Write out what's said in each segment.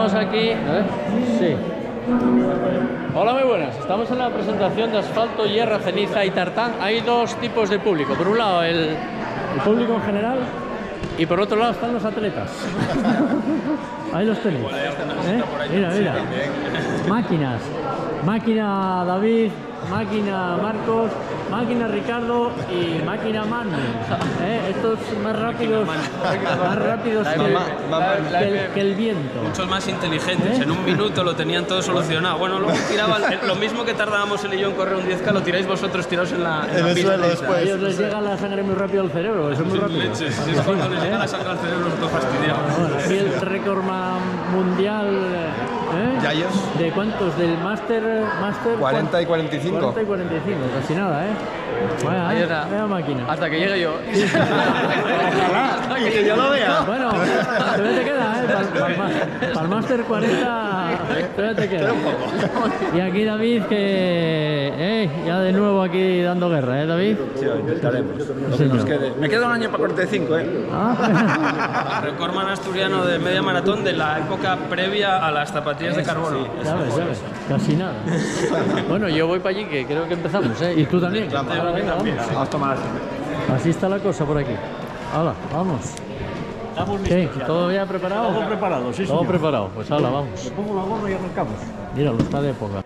estamos aquí. Sí. Hola, muy buenas. Estamos en la presentación de asfalto, hierro, ceniza y tartán. Hay dos tipos de público. Por un lado, el público en general, y por otro lado están los atletas. Ahí los tenéis. Mira, mira. Máquinas. Máquina David, máquina Marcos, máquina Ricardo y máquina Manu. Estos más rápidos que el viento. Muchos más inteligentes. En un minuto lo tenían todo solucionado. Bueno, luego tiraban lo mismo que tardábamos él y yo en correr un 10K, lo tiráis vosotros tirados en la pista. A ellos les llega la sangre muy rápido al cerebro, eso es muy rápido. Leches, es cuando les llega la sangre al cerebro, nosotros fastidiados. Bueno, aquí el récord mundial. ¿Yayos? ¿De cuántos? ¿Del máster? 40 y 45. 40 y 45, casi nada, Vaya máquina. Hasta que llegue yo. Ojalá, y que yo lo vea. Bueno, todavía te queda, para el máster 40, todavía te queda. Y aquí David, que ya de nuevo aquí dando guerra, David. Sí, lo intentaremos. Me queda un año para 45, Recordman asturiano de media maratón de la época previa a las zapatillas de carbono. Sí, ya ves, casi nada. Bueno, yo voy para allí, que creo que empezamos, Y tú también. Ahora, venga, vamos. Vamos a tomar Así está la cosa por aquí. Hala, vamos. ¿Qué? ¿Todo ya preparado? Todo preparado, sí, Todo señor. preparado, pues hala, vamos. Le pongo la gorra y arrancamos. Míralo, está de época.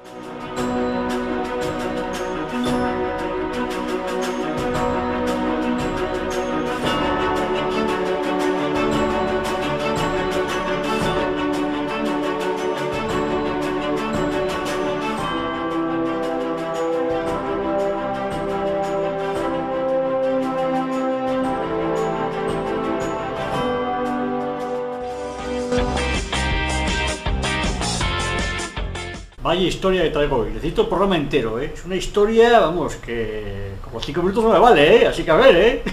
Vaya historia que traigo hoy. Necesito el programa entero, Es una historia, vamos, que como 5 minutos no me vale, Así que a ver,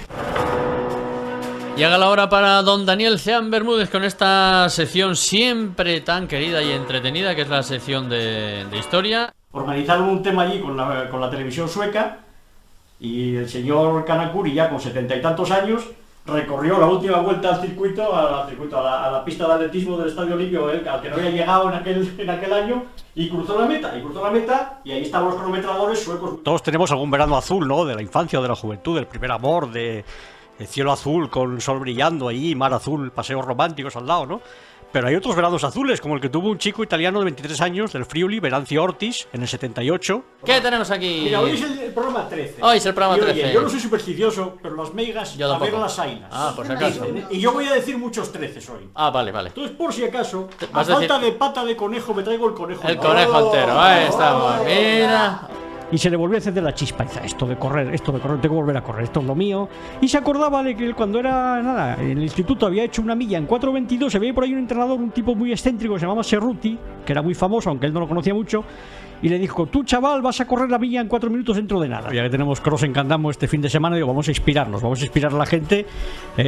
Llega la hora para don Daniel Ceán Bermúdez con esta sección siempre tan querida y entretenida, que es la sección de historia. Organizaron un tema allí con la televisión sueca y el señor Kanakuri, ya con 70 y tantos años, recorrió la última vuelta al circuito, a la pista de atletismo del Estadio Olímpico, al que no había llegado en aquel año, y cruzó la meta, y ahí estaban los cronometradores suecos. Todos tenemos algún verano azul, ¿no? De la infancia o de la juventud, del primer amor, de cielo azul con sol brillando ahí, mar azul, paseos románticos al lado, ¿no? Pero hay otros veranos azules, como el que tuvo un chico italiano de 23 años, del Friuli, Venancio Ortiz, en el 78. ¿Qué tenemos aquí? Mira, hoy es el programa 13. Hoy es el programa 13. Oye, yo no soy supersticioso, pero las meigas Yo a ver tampoco. las ainas. Por si acaso. Y yo voy a decir muchos 13 hoy. Vale. Entonces, por si acaso, a vas a falta decir- de pata de conejo, me traigo el conejo. El conejo entero, ahí estamos. Mira. Y se le volvió a encender la chispa. Dice, esto de correr, tengo que volver a correr, esto es lo mío. Y se acordaba de que cuando era, en el instituto había hecho una milla en 4:22, se veía por ahí un entrenador, un tipo muy excéntrico, que se llamaba Serruti, que era muy famoso, aunque él no lo conocía mucho, y le dijo, tú chaval, vas a correr la milla en 4 minutos dentro de nada. Ya que tenemos cross en Candamo este fin de semana, digo, vamos a inspirarnos, vamos a inspirar a la gente,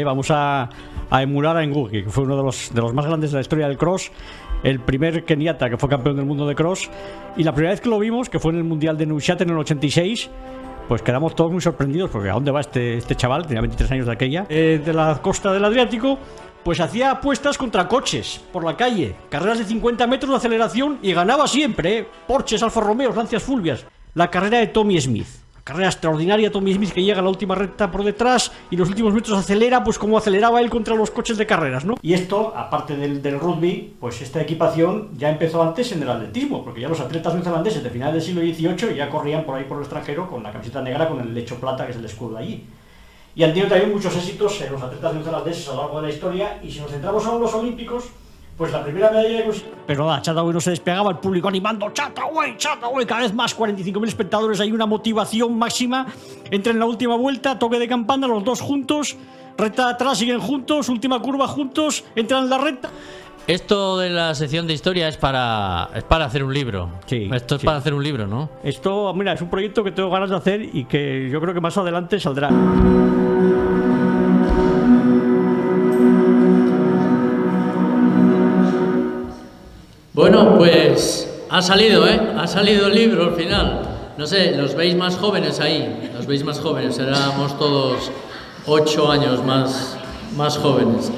vamos a emular a Ngugi, que fue uno de los más grandes de la historia del cross, el primer keniata que fue campeón del mundo de cross, y la primera vez que lo vimos, que fue en el Mundial de Neuchâtel en el 86, pues quedamos todos muy sorprendidos, porque ¿a dónde va este chaval? Tenía 23 años de aquella, de la costa del Adriático. Pues hacía apuestas contra coches por la calle, carreras de 50 metros de aceleración, y ganaba siempre, Porsches, Alfa Romeos, Lancias Fulvias. La carrera de Tommy Smith. Carrera extraordinaria, Tommy Smith, que llega a la última recta por detrás y los últimos metros acelera, pues como aceleraba él contra los coches de carreras, ¿no? Y esto, aparte del rugby, pues esta equipación ya empezó antes en el atletismo, porque ya los atletas neozelandeses de finales del siglo XVIII ya corrían por ahí por el extranjero con la camiseta negra con el lecho plata, que es el escudo de allí. Y han tenido también muchos éxitos en los atletas neozelandeses a lo largo de la historia, y si nos centramos ahora en los olímpicos, pues la primera medalla de... Pero nada, Chataway no se despegaba, el público animando, Chataway, cada vez más, 45.000 espectadores, hay una motivación máxima. Entra en la última vuelta, toque de campana, los dos juntos, recta atrás, siguen juntos, última curva juntos, entran en la recta. Esto de la sección de historia es para hacer un libro. Sí, Esto es sí. para hacer un libro, ¿no? Esto, mira, es un proyecto que tengo ganas de hacer y que yo creo que más adelante saldrá. Bueno, pues ha salido, Ha salido el libro al final. No sé, los veis más jóvenes ahí. Los veis más jóvenes. Éramos todos 8 años más jóvenes.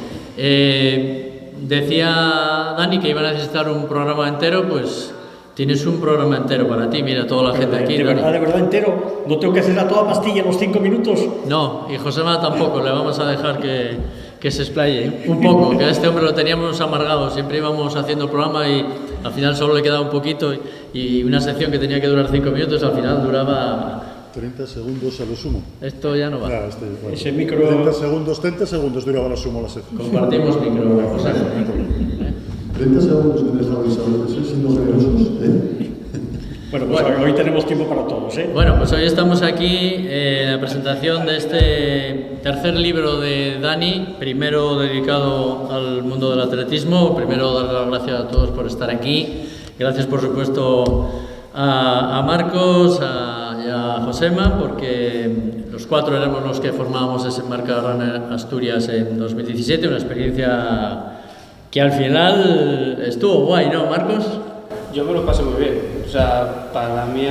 decía Dani que iban a necesitar un programa entero, pues tienes un programa entero para ti. Mira, toda la gente aquí. De verdad entero. No tengo que hacer a toda pastilla en los 5 minutos. No, y Josema tampoco. Le vamos a dejar que se explaye un poco, que a este hombre lo teníamos amargado. Siempre íbamos haciendo el programa y al final solo le quedaba un poquito, y una sección que tenía que durar 5 minutos al final duraba 30 segundos a lo sumo. Esto ya no va. Bueno, Ese micro... 30 segundos duraba a lo sumo la sección. Compartimos micro, José. 30 segundos que dejabais a veces siendo generosos, Bueno, pues hoy tenemos tiempo para todos, ¿eh? Bueno, pues hoy estamos aquí en la presentación de este tercer libro de Dani, primero dedicado al mundo del atletismo. Primero dar las gracias a todos por estar aquí. Gracias, por supuesto, a Marcos y a Josema, porque los 4 éramos los que formábamos ese Marca Runner Asturias en 2017, una experiencia que al final estuvo guay, ¿no, Marcos? Yo me lo pasé muy bien. O sea, para mí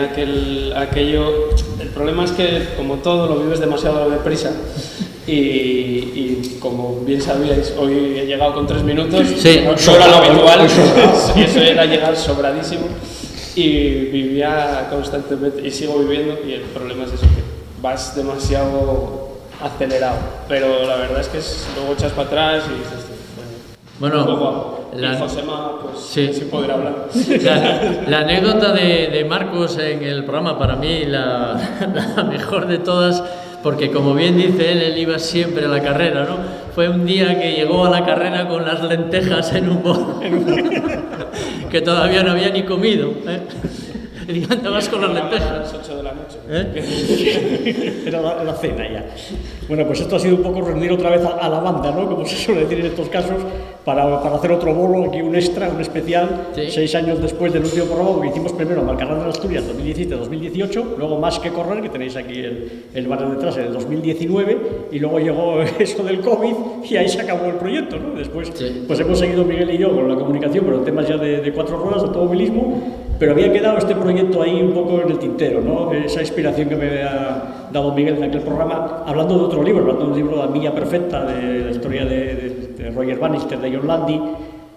aquello... El problema es que, como todo, lo vives demasiado deprisa. Y como bien sabíais, hoy he llegado con 3 minutos. Sí, sobra lo habitual. Y eso era llegar sobradísimo. Y vivía constantemente, y sigo viviendo, y el problema es eso, que vas demasiado acelerado. Pero la verdad es que luego echas para atrás y dices, bueno, y Josema, pues sí podrá hablar. La anécdota de Marcos en el programa, para mí la mejor de todas, porque como bien dice él iba siempre a la carrera, ¿no? Fue un día que llegó a la carrera con las lentejas en un bol, que todavía no había ni comido, ¿eh? Y digo, ¿dónde vas con las lentejas? A las 8 de la noche. Era la cena ya. Bueno, pues esto ha sido un poco reunir otra vez a la banda, ¿no? Como se suele decir en estos casos, para hacer otro bolo, aquí un extra, un especial, sí. 6 años después del último programa, porque hicimos primero Marca Runner Asturias 2017-2018, luego Más que Correr, que tenéis aquí el banner detrás, en el 2019, y luego llegó eso del COVID y ahí se acabó el proyecto, ¿no? Después, sí, pues hemos seguido Miguel y yo con la comunicación, pero temas ya de 4 ruedas, de automovilismo, pero había quedado este proyecto ahí un poco en el tintero, ¿no? Esa inspiración que me había dado Miguel en aquel programa, hablando de otro libro, hablando de un libro, La Milla Perfecta, de la historia de Roger Bannister, de John Landy.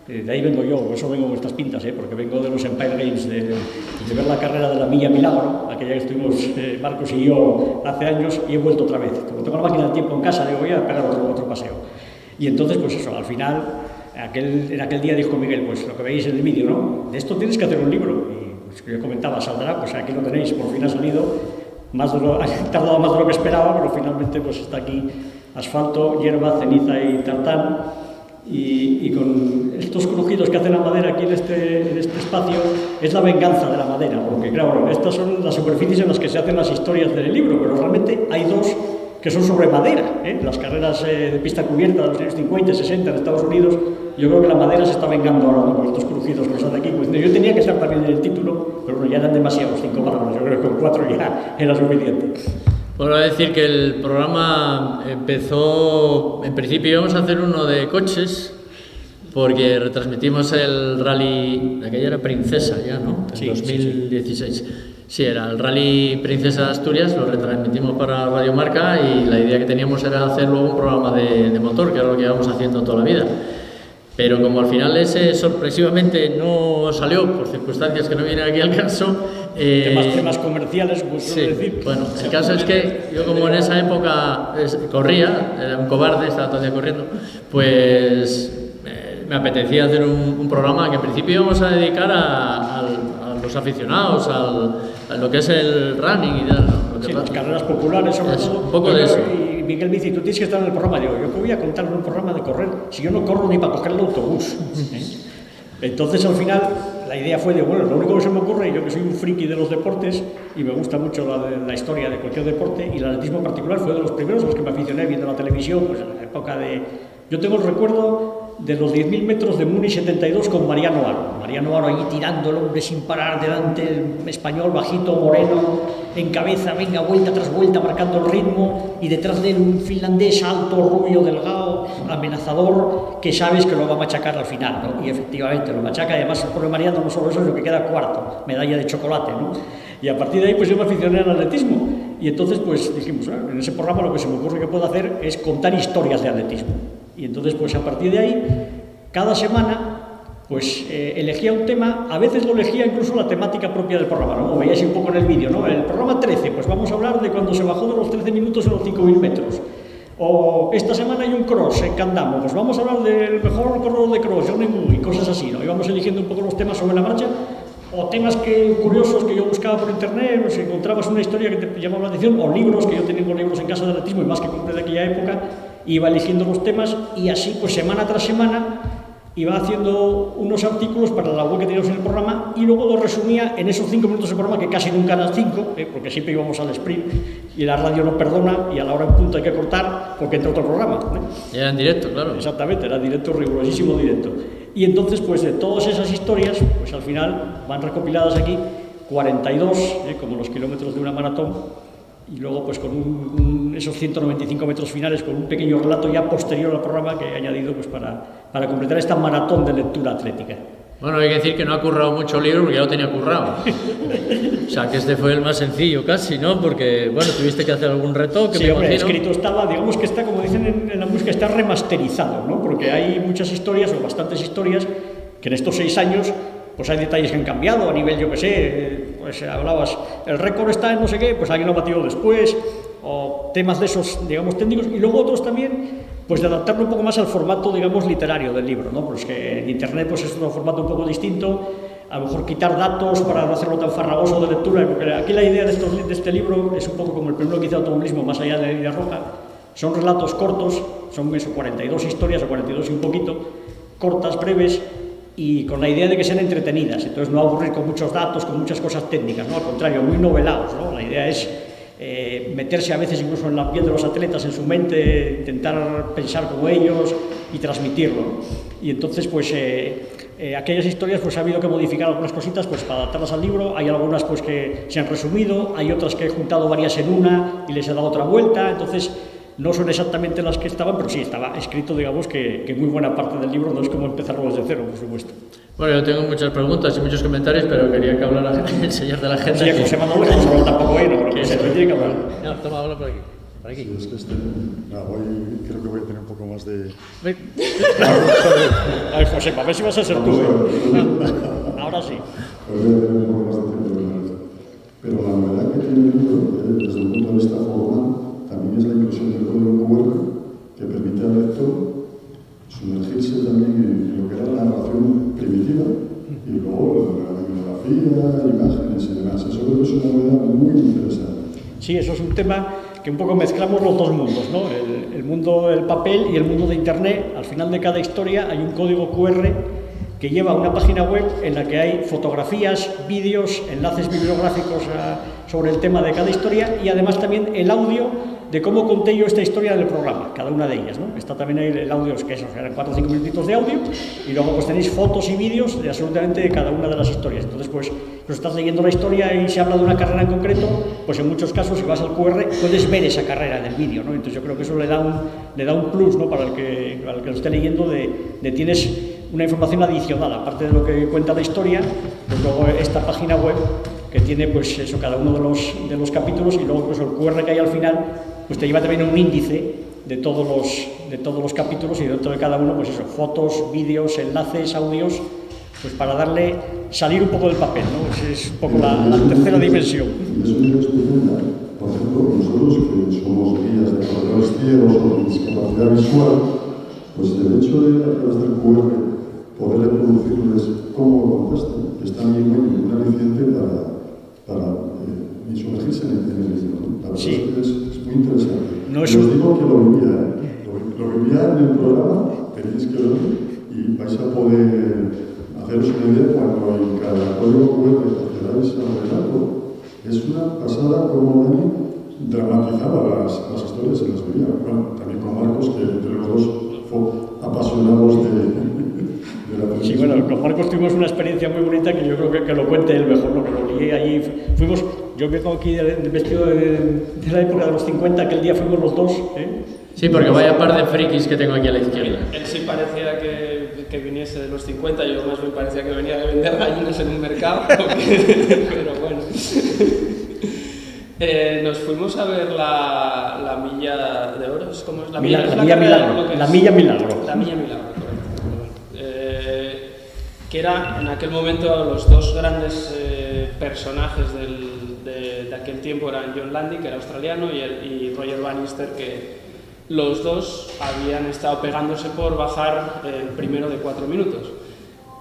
De ahí vengo yo, por eso vengo con estas pintas, porque vengo de los Empire Games, de ver la carrera de la Milla Milagro, aquella que estuvimos Marcos y yo hace años, y he vuelto otra vez. Como tengo la máquina del tiempo en casa, digo, voy a pegar otro paseo. Y entonces, pues eso, al final, en aquel día dijo Miguel, pues lo que veis en el vídeo, ¿no? De esto tienes que hacer un libro. Y pues, que yo comentaba, saldrá, pues aquí lo tenéis, por fin ha salido, ha tardado más de lo que esperaba, pero finalmente pues está aquí: asfalto, hierba, ceniza y tartán. Y con estos crujidos que hace la madera aquí en este espacio, es la venganza de la madera, porque claro, estas son las superficies en las que se hacen las historias del libro, pero realmente hay 2 que son sobre madera, las carreras de pista cubierta de los años 50 y 60 en Estados Unidos. Yo creo que la madera se está vengando ahora, ¿no? Con estos crujidos que nos hace aquí. Pues yo tenía que estar también en el título, pero bueno, ya eran demasiados 5 palabras, yo creo que con 4 ya era suficiente. Bueno, voy a decir que el programa empezó, en principio íbamos a hacer uno de coches, porque retransmitimos el rally, aquella era Princesa ya, ¿no? En 2016. Sí, era el rally Princesa de Asturias, lo retransmitimos para Radio Marca, y la idea que teníamos era hacer luego un programa de motor, que era lo que íbamos haciendo toda la vida. Pero como al final ese sorpresivamente no salió, por circunstancias que no vienen aquí al caso... temas comerciales, pues sí, decir. Bueno, el caso es que yo, como en esa época corría, era un cobarde, estaba todo el día corriendo, pues me apetecía hacer un programa que en principio íbamos a dedicar a los aficionados, a lo que es el running y tal, ¿no? Sí, las carreras populares, sobre todo. Un poco de eso. Y Miguel me dice, tú tienes que estar en el programa. Digo, ¿yo qué voy a contar en un programa de correr si yo no corro ni para coger el autobús? Entonces, al final, la idea fue de, bueno, lo único que se me ocurre, yo que soy un friki de los deportes y me gusta mucho la historia de cualquier deporte, y el atletismo en particular fue de los primeros a los que me aficioné viendo la televisión, pues en la época de... Yo tengo el recuerdo de los 10.000 metros de Múnich 72 con Mariano Aro. Mariano Aro allí tirando el hombre sin parar delante, el español bajito, moreno, en cabeza, venga, vuelta tras vuelta, marcando el ritmo, y detrás de él un finlandés alto, rubio, delgado, amenazador, que sabes que lo va a machacar al final, ¿no? Y efectivamente lo machaca, y además por el Mariano no solo eso, sino que queda cuarto, medalla de chocolate, ¿no? Y a partir de ahí pues yo me aficioné al atletismo, y entonces pues dijimos, en ese programa lo que se me ocurre que puedo hacer es contar historias de atletismo. Y entonces, pues a partir de ahí, cada semana pues elegía un tema, a veces lo elegía incluso la temática propia del programa, ¿no? Como veíais un poco en el vídeo, ¿no? El programa 13, pues vamos a hablar de cuando se bajó de los 13 minutos a los 5.000 metros. O esta semana hay un cross en Candamo, pues vamos a hablar del mejor corredor de cross, Johnny Moore, y cosas así, ¿no? Íbamos eligiendo un poco los temas sobre la marcha, o temas curiosos que yo buscaba por internet, o si encontrabas una historia que te llamaba la atención, o libros, que yo tenía unos libros en casa de atletismo y más que compré de aquella época, iba eligiendo los temas y así pues semana tras semana iba haciendo unos artículos para la web que teníamos en el programa y luego lo resumía en esos 5 minutos de programa, que casi nunca eran 5, porque siempre íbamos al sprint y la radio no perdona y a la hora en punto hay que cortar porque entra otro programa. Era en directo, claro. Exactamente, era directo, rigurosísimo directo. Y entonces, pues de todas esas historias, pues al final van recopiladas aquí 42, como los kilómetros de una maratón, y luego pues con esos 195 metros finales, con un pequeño relato ya posterior al programa que he añadido pues para completar esta maratón de lectura atlética. Bueno, hay que decir que no ha currado mucho el libro porque ya lo tenía currado. O sea, que este fue el más sencillo casi, ¿no? Porque, bueno, tuviste que hacer algún retoque, sí, me hombre, imagino. Escrito estaba, digamos que está, como dicen en la música, está remasterizado, ¿no? Porque hay muchas historias, o bastantes historias, que en estos 6 años pues hay detalles que han cambiado a nivel, yo que sé, pues hablabas, el récord está en no sé qué, pues alguien lo ha batido después, o temas de esos, digamos, técnicos, y luego otros también, pues de adaptarlo un poco más al formato, digamos, literario del libro, ¿no? Pues que en internet pues es un formato un poco distinto, a lo mejor quitar datos para no hacerlo tan farragoso de lectura, porque aquí la idea de este libro es un poco como el primero que hice de automovilismo, más allá de la línea roja, son relatos cortos, son eso, 42 historias o 42 y un poquito, cortas, breves, y con la idea de que sean entretenidas, entonces no aburrir con muchos datos, con muchas cosas técnicas, ¿no? Al contrario, muy novelados, ¿no? La idea es meterse a veces incluso en la piel de los atletas, en su mente, intentar pensar como ellos y transmitirlo, ¿no? Y entonces pues aquellas historias pues ha habido que modificar algunas cositas pues para adaptarlas al libro, hay algunas pues que se han resumido, hay otras que he juntado varias en una y les he dado otra vuelta, entonces no son exactamente las que estaban, pero sí estaba escrito, digamos, que muy buena parte del libro, no es como empezarlo desde cero, por supuesto. Bueno, yo tengo muchas preguntas y muchos comentarios, pero quería que hablara el señor de la gente. Sí, José Manuel, que no tampoco hay, no, pero que se tiene que hablar. No, toma, habla por aquí. Por aquí. Sí, es que creo que voy a tener un poco más de... A ver, José, para ver si vas a ser tú, Ahora sí. Pues voy a tener un poco más de tiempo de verdad. Pero la novedad que tiene el libro, desde el punto de vista formal, también es la inclusión del código QR que permite al lector sumergirse también en lo que era la narración primitiva y luego la bibliografía, imágenes y demás. Eso creo que es una novedad muy interesante. Sí, eso es un tema que un poco mezclamos los dos mundos, ¿no? El mundo del papel y el mundo de Internet. Al final de cada historia hay un código QR que lleva a una página web en la que hay fotografías, vídeos, enlaces bibliográficos sobre el tema de cada historia y además también el audio de cómo conté yo esta historia del programa, cada una de ellas, ¿no? Está también ahí el audio, que esos eran 4 o 5 minutitos de audio, y luego pues tenéis fotos y vídeos de absolutamente cada una de las historias. Entonces pues estás leyendo la historia y se habla de una carrera en concreto, pues en muchos casos si vas al QR puedes ver esa carrera en el vídeo, ¿no? Entonces yo creo que eso le da un plus, ¿no? Para el que lo esté leyendo, de tienes una información adicional, aparte de lo que cuenta la historia, pues luego esta página web que tiene pues eso, cada uno de los capítulos, y luego pues el QR que hay al final pues te lleva también un índice de todos los capítulos, y dentro de cada uno pues eso, fotos, vídeos, enlaces, audios, pues para salir un poco del papel, ¿no? Es un poco la tercera dimensión. Y eso yo experimenta, por ejemplo, nosotros que somos guías de corredores ciegos o con discapacidad visual, pues el hecho de a través del QR poder reproducirles cómo lo contaste es también un aliciente para sumergirse en el libro. La verdad Sí. es muy interesante. No es os digo que lo vivía, lo vivía en el programa, tenéis que verlo y vais a poder haceros una idea cuando en cada código QR accederáis al relato. Es una pasada como Dani dramatizaba las historias y las vivía. Bueno, también con Marcos, que entre los dos apasionados de la televisión. Sí, bueno, con Marcos tuvimos una experiencia muy bonita que yo creo que lo cuente él mejor, ¿no? Que lo lié allí. Yo vengo aquí vestido de la época de los 50, aquel día fuimos los dos, Sí, porque vaya par de frikis que tengo aquí a la izquierda. Él sí parecía que viniese de los 50, yo más bien parecía que venía de vender gallinas en un mercado, pero bueno. Nos fuimos a ver la milla de oro, ¿cómo es? La milla Milagro. La milla Milagro. La milla Milagro, correcto. que era en aquel momento los dos grandes personajes de aquel tiempo eran John Landy, que era australiano, y Roger Bannister, que los dos habían estado pegándose por bajar el primero de 4 minutos.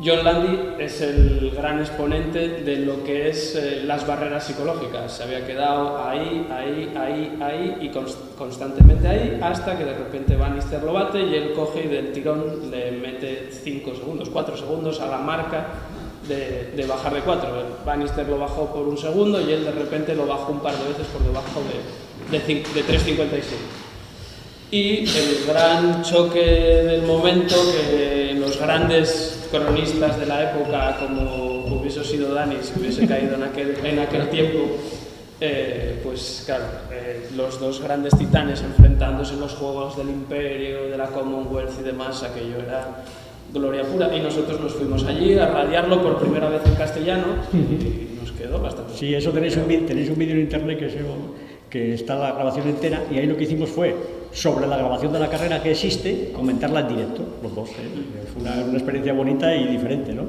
John Landy es el gran exponente de lo que es las barreras psicológicas. Se había quedado ahí y constantemente ahí, hasta que de repente Bannister lo bate y él coge y del tirón le mete 4 segundos a la marca de bajar de 4. Bannister lo bajó por 1 segundo y él de repente lo bajó un par de veces por debajo de 3.57. Y el gran choque del momento, que los grandes cronistas de la época, como hubiese sido Dani si hubiese caído en aquel tiempo, pues claro, los dos grandes titanes enfrentándose en los Juegos del Imperio, de la Commonwealth y demás, aquello era gloria pura. Y nosotros nos fuimos allí a radiarlo por primera vez en castellano y nos quedó bastante. Sí, eso tenéis un vídeo en internet que está la grabación entera, y ahí lo que hicimos fue, sobre la grabación de la carrera que existe, comentarla en directo, los dos. Fue una experiencia bonita y diferente, ¿no?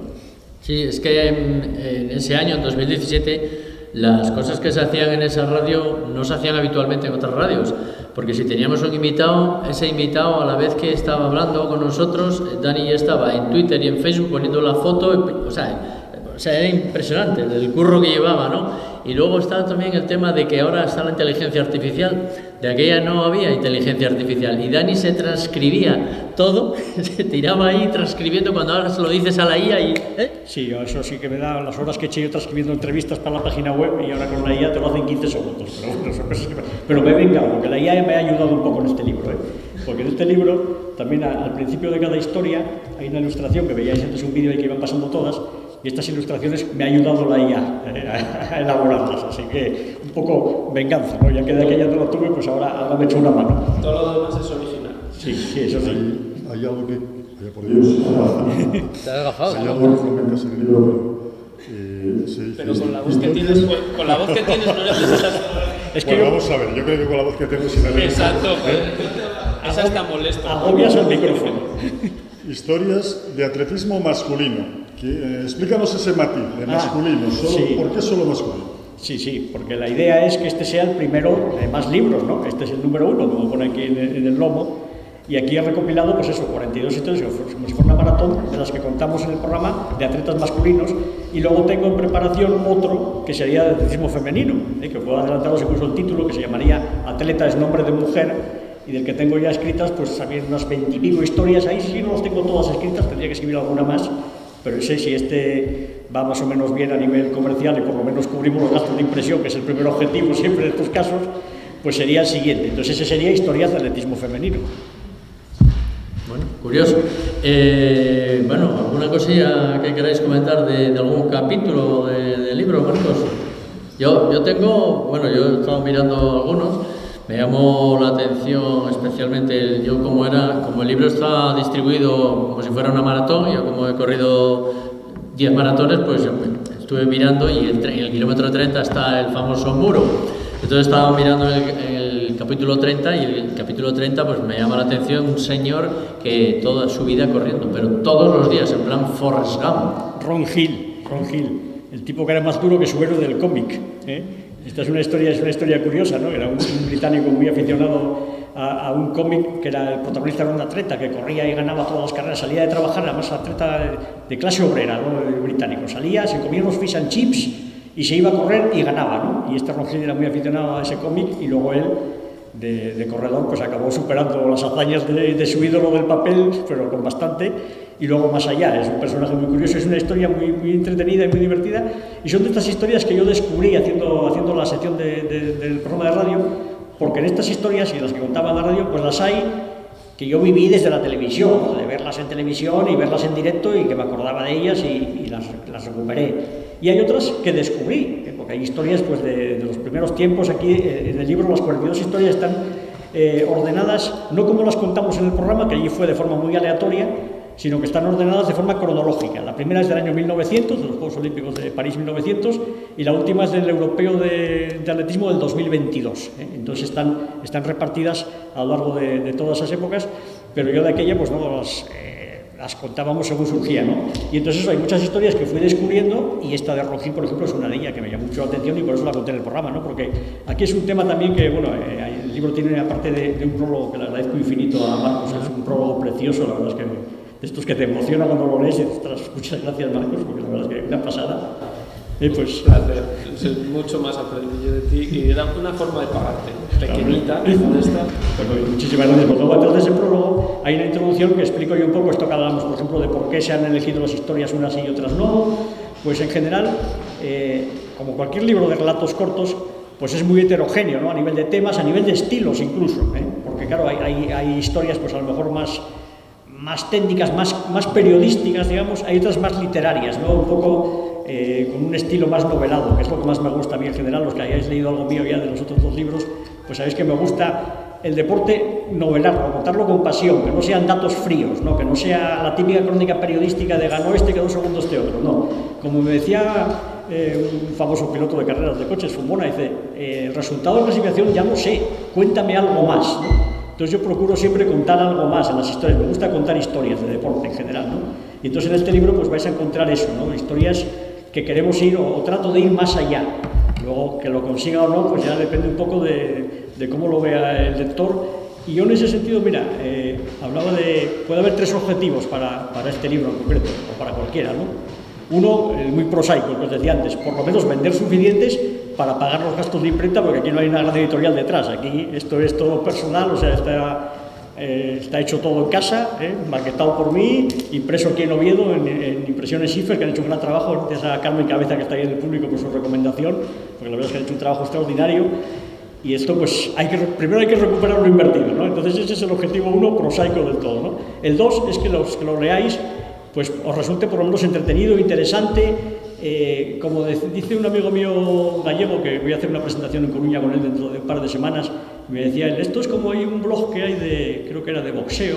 Sí, es que en ese año, en 2017, las cosas que se hacían en esa radio no se hacían habitualmente en otras radios, porque si teníamos un invitado, ese invitado a la vez que estaba hablando con nosotros, Dani ya estaba en Twitter y en Facebook poniendo la foto, o sea, era impresionante el curro que llevaba, ¿no? Y luego está también el tema de que ahora está la inteligencia artificial. De aquella no había inteligencia artificial y Dani se transcribía todo, se tiraba ahí transcribiendo, cuando ahora se lo dices a la IA y... Sí, eso sí que me da las horas que he hecho yo transcribiendo entrevistas para la página web, y ahora con la IA te lo hacen 15 segundos. Pero bueno, son cosas que... Pero me he vengado, porque la IA me ha ayudado un poco en este libro, porque en este libro también al principio de cada historia hay una ilustración, que veíais antes un vídeo ahí que iban pasando todas, y estas ilustraciones me ha ayudado la IA a elaborarlas, así que un poco venganza, ¿no? Ya que de aquella no lo tuve, pues ahora me he hecho una mano. Todo lo demás es original. Sí, eso sí. Hay algo que... por Dios. Te has agafado. Hay algo que comentas en el libro, pero con la voz que tienes, no necesitas... Es que vamos a ver, yo creo que con la voz que tengo sin haber... Exacto, esa está molesta. Agobias el micrófono. Historias de atletismo masculino. Explícanos ese matiz de masculino. Sí. ¿Por qué solo masculino? Sí, porque la idea es que este sea el primero de más libros, ¿no? Este es el número 1, como pone aquí en el lomo, y aquí he recopilado, pues eso, 42 historias, como si fuera una maratón, de las que contamos en el programa, de atletas masculinos, y luego tengo en preparación otro que sería de atletismo femenino, que puedo adelantaros incluso el título, que se llamaría Atleta es nombre de mujer, y del que tengo ya escritas, pues también unas 20 y pico historias. Ahí sí no las tengo todas escritas, tendría que escribir alguna más, pero sé si este va más o menos bien a nivel comercial y por lo menos cubrimos los gastos de impresión, que es el primer objetivo siempre en estos casos, pues sería el siguiente. Entonces ese sería Historias de atletismo femenino. Bueno, curioso. Bueno, ¿alguna cosilla que queráis comentar de algún capítulo del libro, Marcos? Yo tengo, bueno, yo he estado mirando algunos. Me llamó la atención especialmente, yo como el libro está distribuido como si fuera una maratón, yo como he corrido 10 maratones, pues estuve mirando, y en el kilómetro 30 está el famoso muro. Entonces estaba mirando el capítulo 30, y el capítulo 30 pues me llama la atención un señor que toda su vida corriendo, pero todos los días, en plan Forrest Gump. Ron Hill, el tipo que era más duro que su héroe del cómic, Esta es una historia curiosa, ¿no? Era un británico muy aficionado a un cómic, que era el protagonista, era un atleta que corría y ganaba todas las carreras, salía de trabajar, además atleta de clase obrera, ¿no? El británico, salía, se comía unos fish and chips y se iba a correr y ganaba, ¿no? Y este Ron Hill era muy aficionado a ese cómic, y luego él, de corredor, pues acabó superando las hazañas de su ídolo del papel, pero con bastante. Y luego más allá, es un personaje muy curioso, es una historia muy entretenida y muy divertida, y son de estas historias que yo descubrí haciendo la sección del programa de radio, porque en estas historias, y las que contaba en la radio, pues las hay que yo viví desde la televisión, ¿no? De verlas en televisión y verlas en directo, y que me acordaba de ellas y las recuperé. Y hay otras que descubrí, porque hay historias pues de los primeros tiempos. Aquí en el libro las 42 historias están ordenadas, no como las contamos en el programa, que allí fue de forma muy aleatoria, sino que están ordenadas de forma cronológica. La primera es del año 1900, de los Juegos Olímpicos de París 1900, y la última es del Europeo de Atletismo del 2022. Entonces están repartidas a lo largo de todas esas épocas, pero yo de aquella pues no las contábamos según surgía, ¿no? Y entonces hay muchas historias que fui descubriendo, y esta de Rojín, por ejemplo, es una de ellas que me llamó mucho la atención y por eso la conté en el programa, ¿no? Porque aquí es un tema también que, bueno, el libro tiene, aparte de un prólogo que le agradezco infinito a Marcos, es un prólogo precioso, la verdad es que de estos que te emociona cuando lo lees y dices, muchas gracias, Marcos, porque la verdad es que una pasada. Pues placer, mucho más aprendí yo de ti y era una forma de pagarte, pequeñita, modesta. Pues muchísimas gracias. Pues luego, detrás de ese prólogo hay una introducción que explico yo un poco esto que hablamos, por ejemplo, de por qué se han elegido las historias unas y otras no. Pues en general, como cualquier libro de relatos cortos, pues es muy heterogéneo, ¿no? A nivel de temas, a nivel de estilos incluso, porque claro, hay historias pues a lo mejor más técnicas, más periodísticas, digamos, hay otras más literarias, ¿no? Un poco con un estilo más novelado, que es lo que más me gusta a mí en general. Los que hayáis leído algo mío ya de los otros dos libros, pues sabéis que me gusta el deporte novelarlo, contarlo con pasión, que no sean datos fríos, ¿no? Que no sea la típica crónica periodística de ganó este, quedó segundo este otro, no. Como me decía un famoso piloto de carreras de coches, Fumona, dice, el resultado de clasificación ya lo sé, cuéntame algo más, ¿no? Entonces yo procuro siempre contar algo más en las historias, me gusta contar historias de deporte en general, ¿no? Y entonces en este libro pues vais a encontrar eso, ¿no? Historias que queremos ir o trato de ir más allá. Luego que lo consiga o no, pues ya depende un poco de cómo lo vea el lector. Y yo en ese sentido, mira, hablaba puede haber tres objetivos para este libro en concreto, o para cualquiera, ¿no? Uno, muy prosaico, que os decía antes, por lo menos vender suficientes para pagar los gastos de imprenta, porque aquí no hay una gran editorial detrás, aquí esto es todo personal, o sea, está hecho todo en casa, maquetado por mí, impreso aquí en Oviedo, en impresiones Schiffer, que han hecho un gran trabajo, gracias a Carmen Cabeza, que está ahí en el público, por su recomendación, porque la verdad es que han hecho un trabajo extraordinario. Y esto, pues, primero hay que recuperar lo invertido, ¿no? Entonces ese es el objetivo uno, prosaico del todo, ¿no? El dos es que los que lo leáis, pues os resulte por lo menos entretenido, interesante. Como dice un amigo mío gallego, que voy a hacer una presentación en Coruña con él dentro de un par de semanas, me decía él, esto es como hay un blog que hay creo que era de boxeo,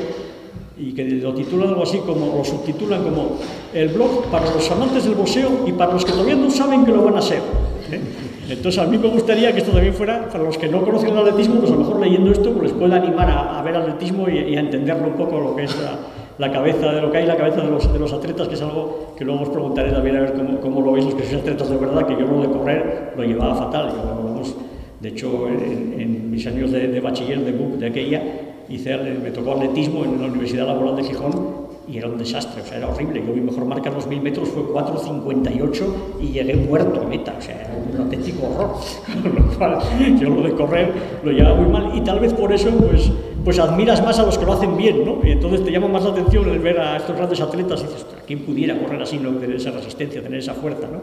y que lo titulan algo así como, lo subtitulan como el blog para los amantes del boxeo y para los que todavía no saben que lo van a ser. Entonces a mí me gustaría que esto también fuera, para los que no conocen el atletismo, pues a lo mejor leyendo esto pues les puede animar a ver atletismo y a entenderlo un poco lo que es la cabeza de lo que hay, la cabeza de los atletas, que es algo que luego os preguntaré también a ver cómo lo veis los que sois atletas de verdad, que yo lo de correr lo llevaba fatal. De hecho, en mis años de bachiller, de aquella, me tocó atletismo en la Universidad Laboral de Gijón y era un desastre, o sea, era horrible. Yo mi mejor marca en los 1000 metros fue 4.58 y llegué muerto a meta, o sea, era un auténtico horror. Con lo cual, yo lo de correr lo llevaba muy mal y tal vez por eso, pues admiras más a los que lo hacen bien, ¿no? Y entonces te llama más la atención el ver a estos grandes atletas y dices, ¿quién pudiera correr así, no tener esa resistencia, tener esa fuerza, ¿no?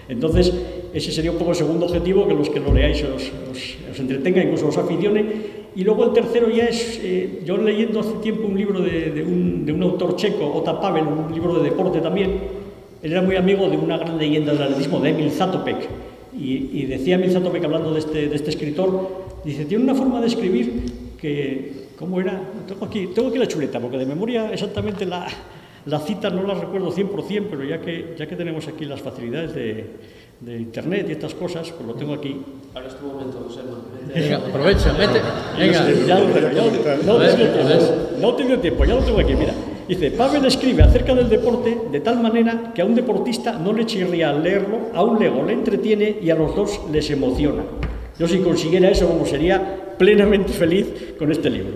Entonces, ese sería un poco el segundo objetivo, que los que lo leáis os entretenga, incluso os aficione. Y luego el tercero ya es, yo leyendo hace tiempo un libro de un autor checo, Ota Pavel, un libro de deporte también. Él era muy amigo de una gran leyenda del atletismo, de Emil Zatopek. Y decía Emil Zatopek, hablando de este escritor, dice, tiene una forma de escribir que, ¿cómo era? Tengo aquí la chuleta, porque de memoria exactamente la cita no la recuerdo 100%, pero ya que tenemos aquí las facilidades de internet y estas cosas, pues lo tengo aquí. Ahora es tu momento, José. Venga, aprovecha, vete. Venga. No tengo tiempo, ya lo tengo aquí, mira. Dice, Pavel escribe acerca del deporte de tal manera que a un deportista no le chirría al leerlo, a un lego le entretiene y a los dos les emociona. Yo si consiguiera eso, sería plenamente feliz con este libro.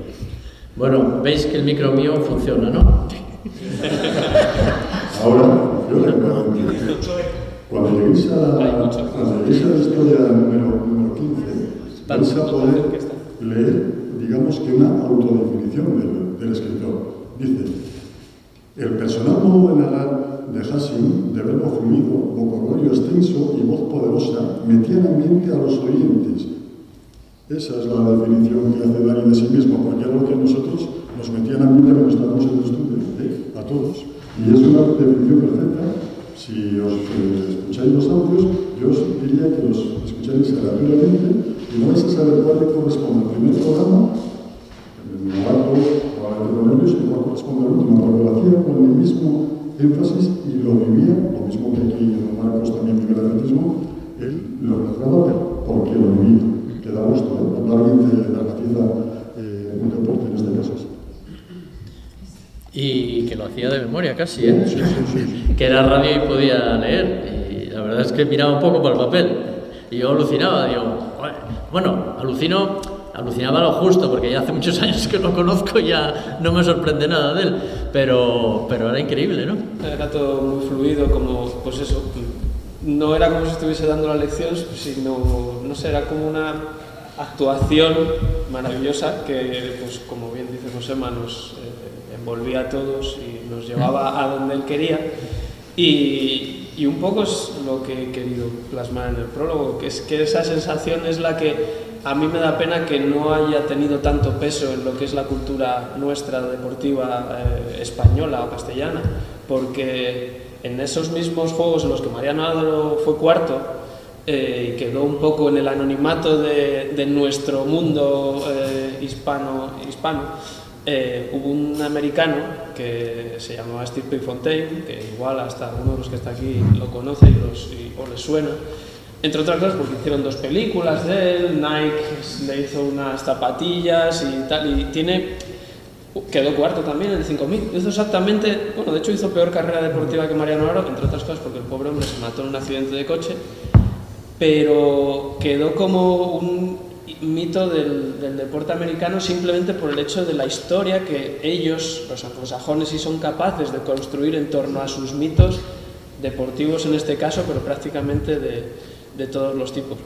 Bueno, veis que el micro mío funciona, ¿no? Ahora funciona. Cuando lleguéis a la historia número 15, vais a poder leer, digamos que una autodefinición del escritor. Dice, el personal modo de narrar de Hassin, de verbo fluido, vocorrorio extenso y voz poderosa, metía en ambiente a los oyentes. Esa es la definición que hace Dani de sí mismo, porque es lo que nosotros nos metía en ambiente cuando estábamos en el estudio, a todos. Y es una definición perfecta. Si os escucháis los audios, yo os diría que los escucháis aleatoriamente y no vais a saber cuál le corresponde al primer programa, el novato o al de nervios, y cuál corresponde al último, porque lo hacía con el mismo énfasis y lo vivía, lo mismo que aquí en Marcos también vive el atletismo, él lo narraba porque lo vivía. Que da gusto, hablar bien de la pieza un deporte en este caso. y que lo hacía de memoria casi, ¿eh? Que era radio y podía leer, y la verdad es que miraba un poco para el papel y yo alucinaba, digo, bueno, alucinaba lo justo porque ya hace muchos años que lo conozco y ya no me sorprende nada de él, pero era increíble, ¿no? Era todo muy fluido, como, pues eso, no era como si estuviese dando la lección, sino, no sé, era como una actuación maravillosa que, pues como bien dice Josema, nos envolvía a todos y nos llevaba a donde él quería, y un poco es lo que he querido plasmar en el prólogo, que es que esa sensación es la que a mí me da pena que no haya tenido tanto peso en lo que es la cultura nuestra deportiva española o castellana, porque en esos mismos juegos en los que Mariano Adro fue cuarto, y quedó un poco en el anonimato de nuestro mundo hispano, hubo un americano que se llamaba Steve Prefontaine, que igual hasta alguno de los que está aquí lo conoce o les suena, entre otras cosas porque hicieron 2 películas de él, Nike le hizo unas zapatillas y tal, y quedó cuarto también en el 5000. Hizo exactamente, bueno, de hecho hizo peor carrera deportiva que Mariano Adro, entre otras cosas porque el pobre hombre se mató en un accidente de coche, pero quedó como un mito del deporte americano simplemente por el hecho de la historia que ellos, los anglosajones, sí son capaces de construir en torno a sus mitos deportivos en este caso, pero prácticamente de todos los tipos.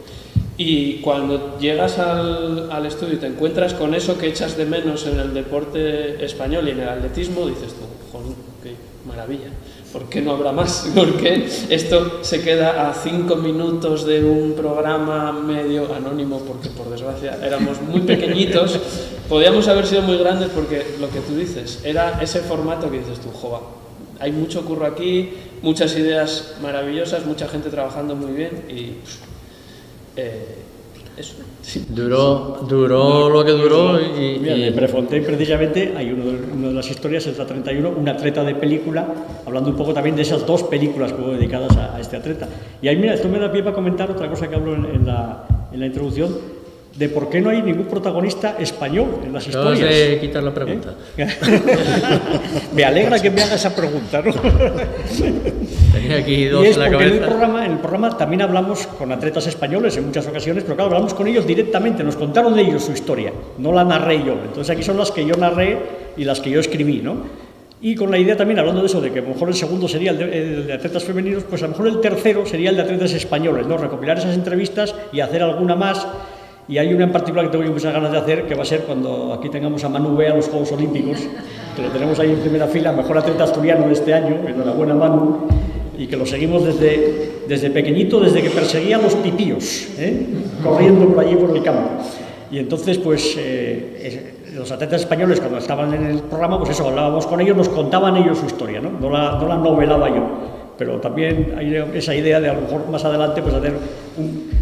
Y cuando llegas al estudio y te encuentras con eso que echas de menos en el deporte español y en el atletismo, dices tú, jolín, qué maravilla. ¿Por qué no habrá más? Porque esto se queda a 5 minutos de un programa medio anónimo, porque por desgracia éramos muy pequeñitos, podíamos haber sido muy grandes porque lo que tú dices, era ese formato que dices tú, jova, hay mucho curro aquí, muchas ideas maravillosas, mucha gente trabajando muy bien y eso. Sí. Duró lo que duró y Mira, de Prefontaine precisamente hay una de las historias, es la 31, un atleta de película, hablando un poco también de esas 2 películas que hubo dedicadas a este atleta. Y ahí, mira, esto me da pie para comentar otra cosa que hablo en la introducción, de por qué no hay ningún protagonista español en las historias. Acabas de quitar la pregunta. Me alegra que me haga esa pregunta, ¿no? Tenía aquí 2 Y es en la porque cabeza. en el programa también hablamos con atletas españoles en muchas ocasiones, pero claro, hablamos con ellos directamente, nos contaron ellos su historia, no la narré yo. Entonces aquí son las que yo narré y las que yo escribí, ¿no? Y con la idea también, hablando de eso, de que a lo mejor el segundo sería el de atletas femeninos, pues a lo mejor el tercero sería el de atletas españoles, ¿no? Recopilar esas entrevistas y hacer alguna más. Y hay una en particular que tengo muchas ganas de hacer, que va a ser cuando aquí tengamos a Manu Bea a los Juegos Olímpicos, que lo tenemos ahí en primera fila, mejor atleta asturiano de este año, enhorabuena Manu, y que lo seguimos desde pequeñito, desde que perseguía a los pipíos, corriendo por allí por el campo. Y entonces, pues, los atletas españoles, cuando estaban en el programa, pues eso, hablábamos con ellos, nos contaban ellos su historia, ¿no? No la novelaba yo, pero también hay esa idea de a lo mejor más adelante, pues hacer un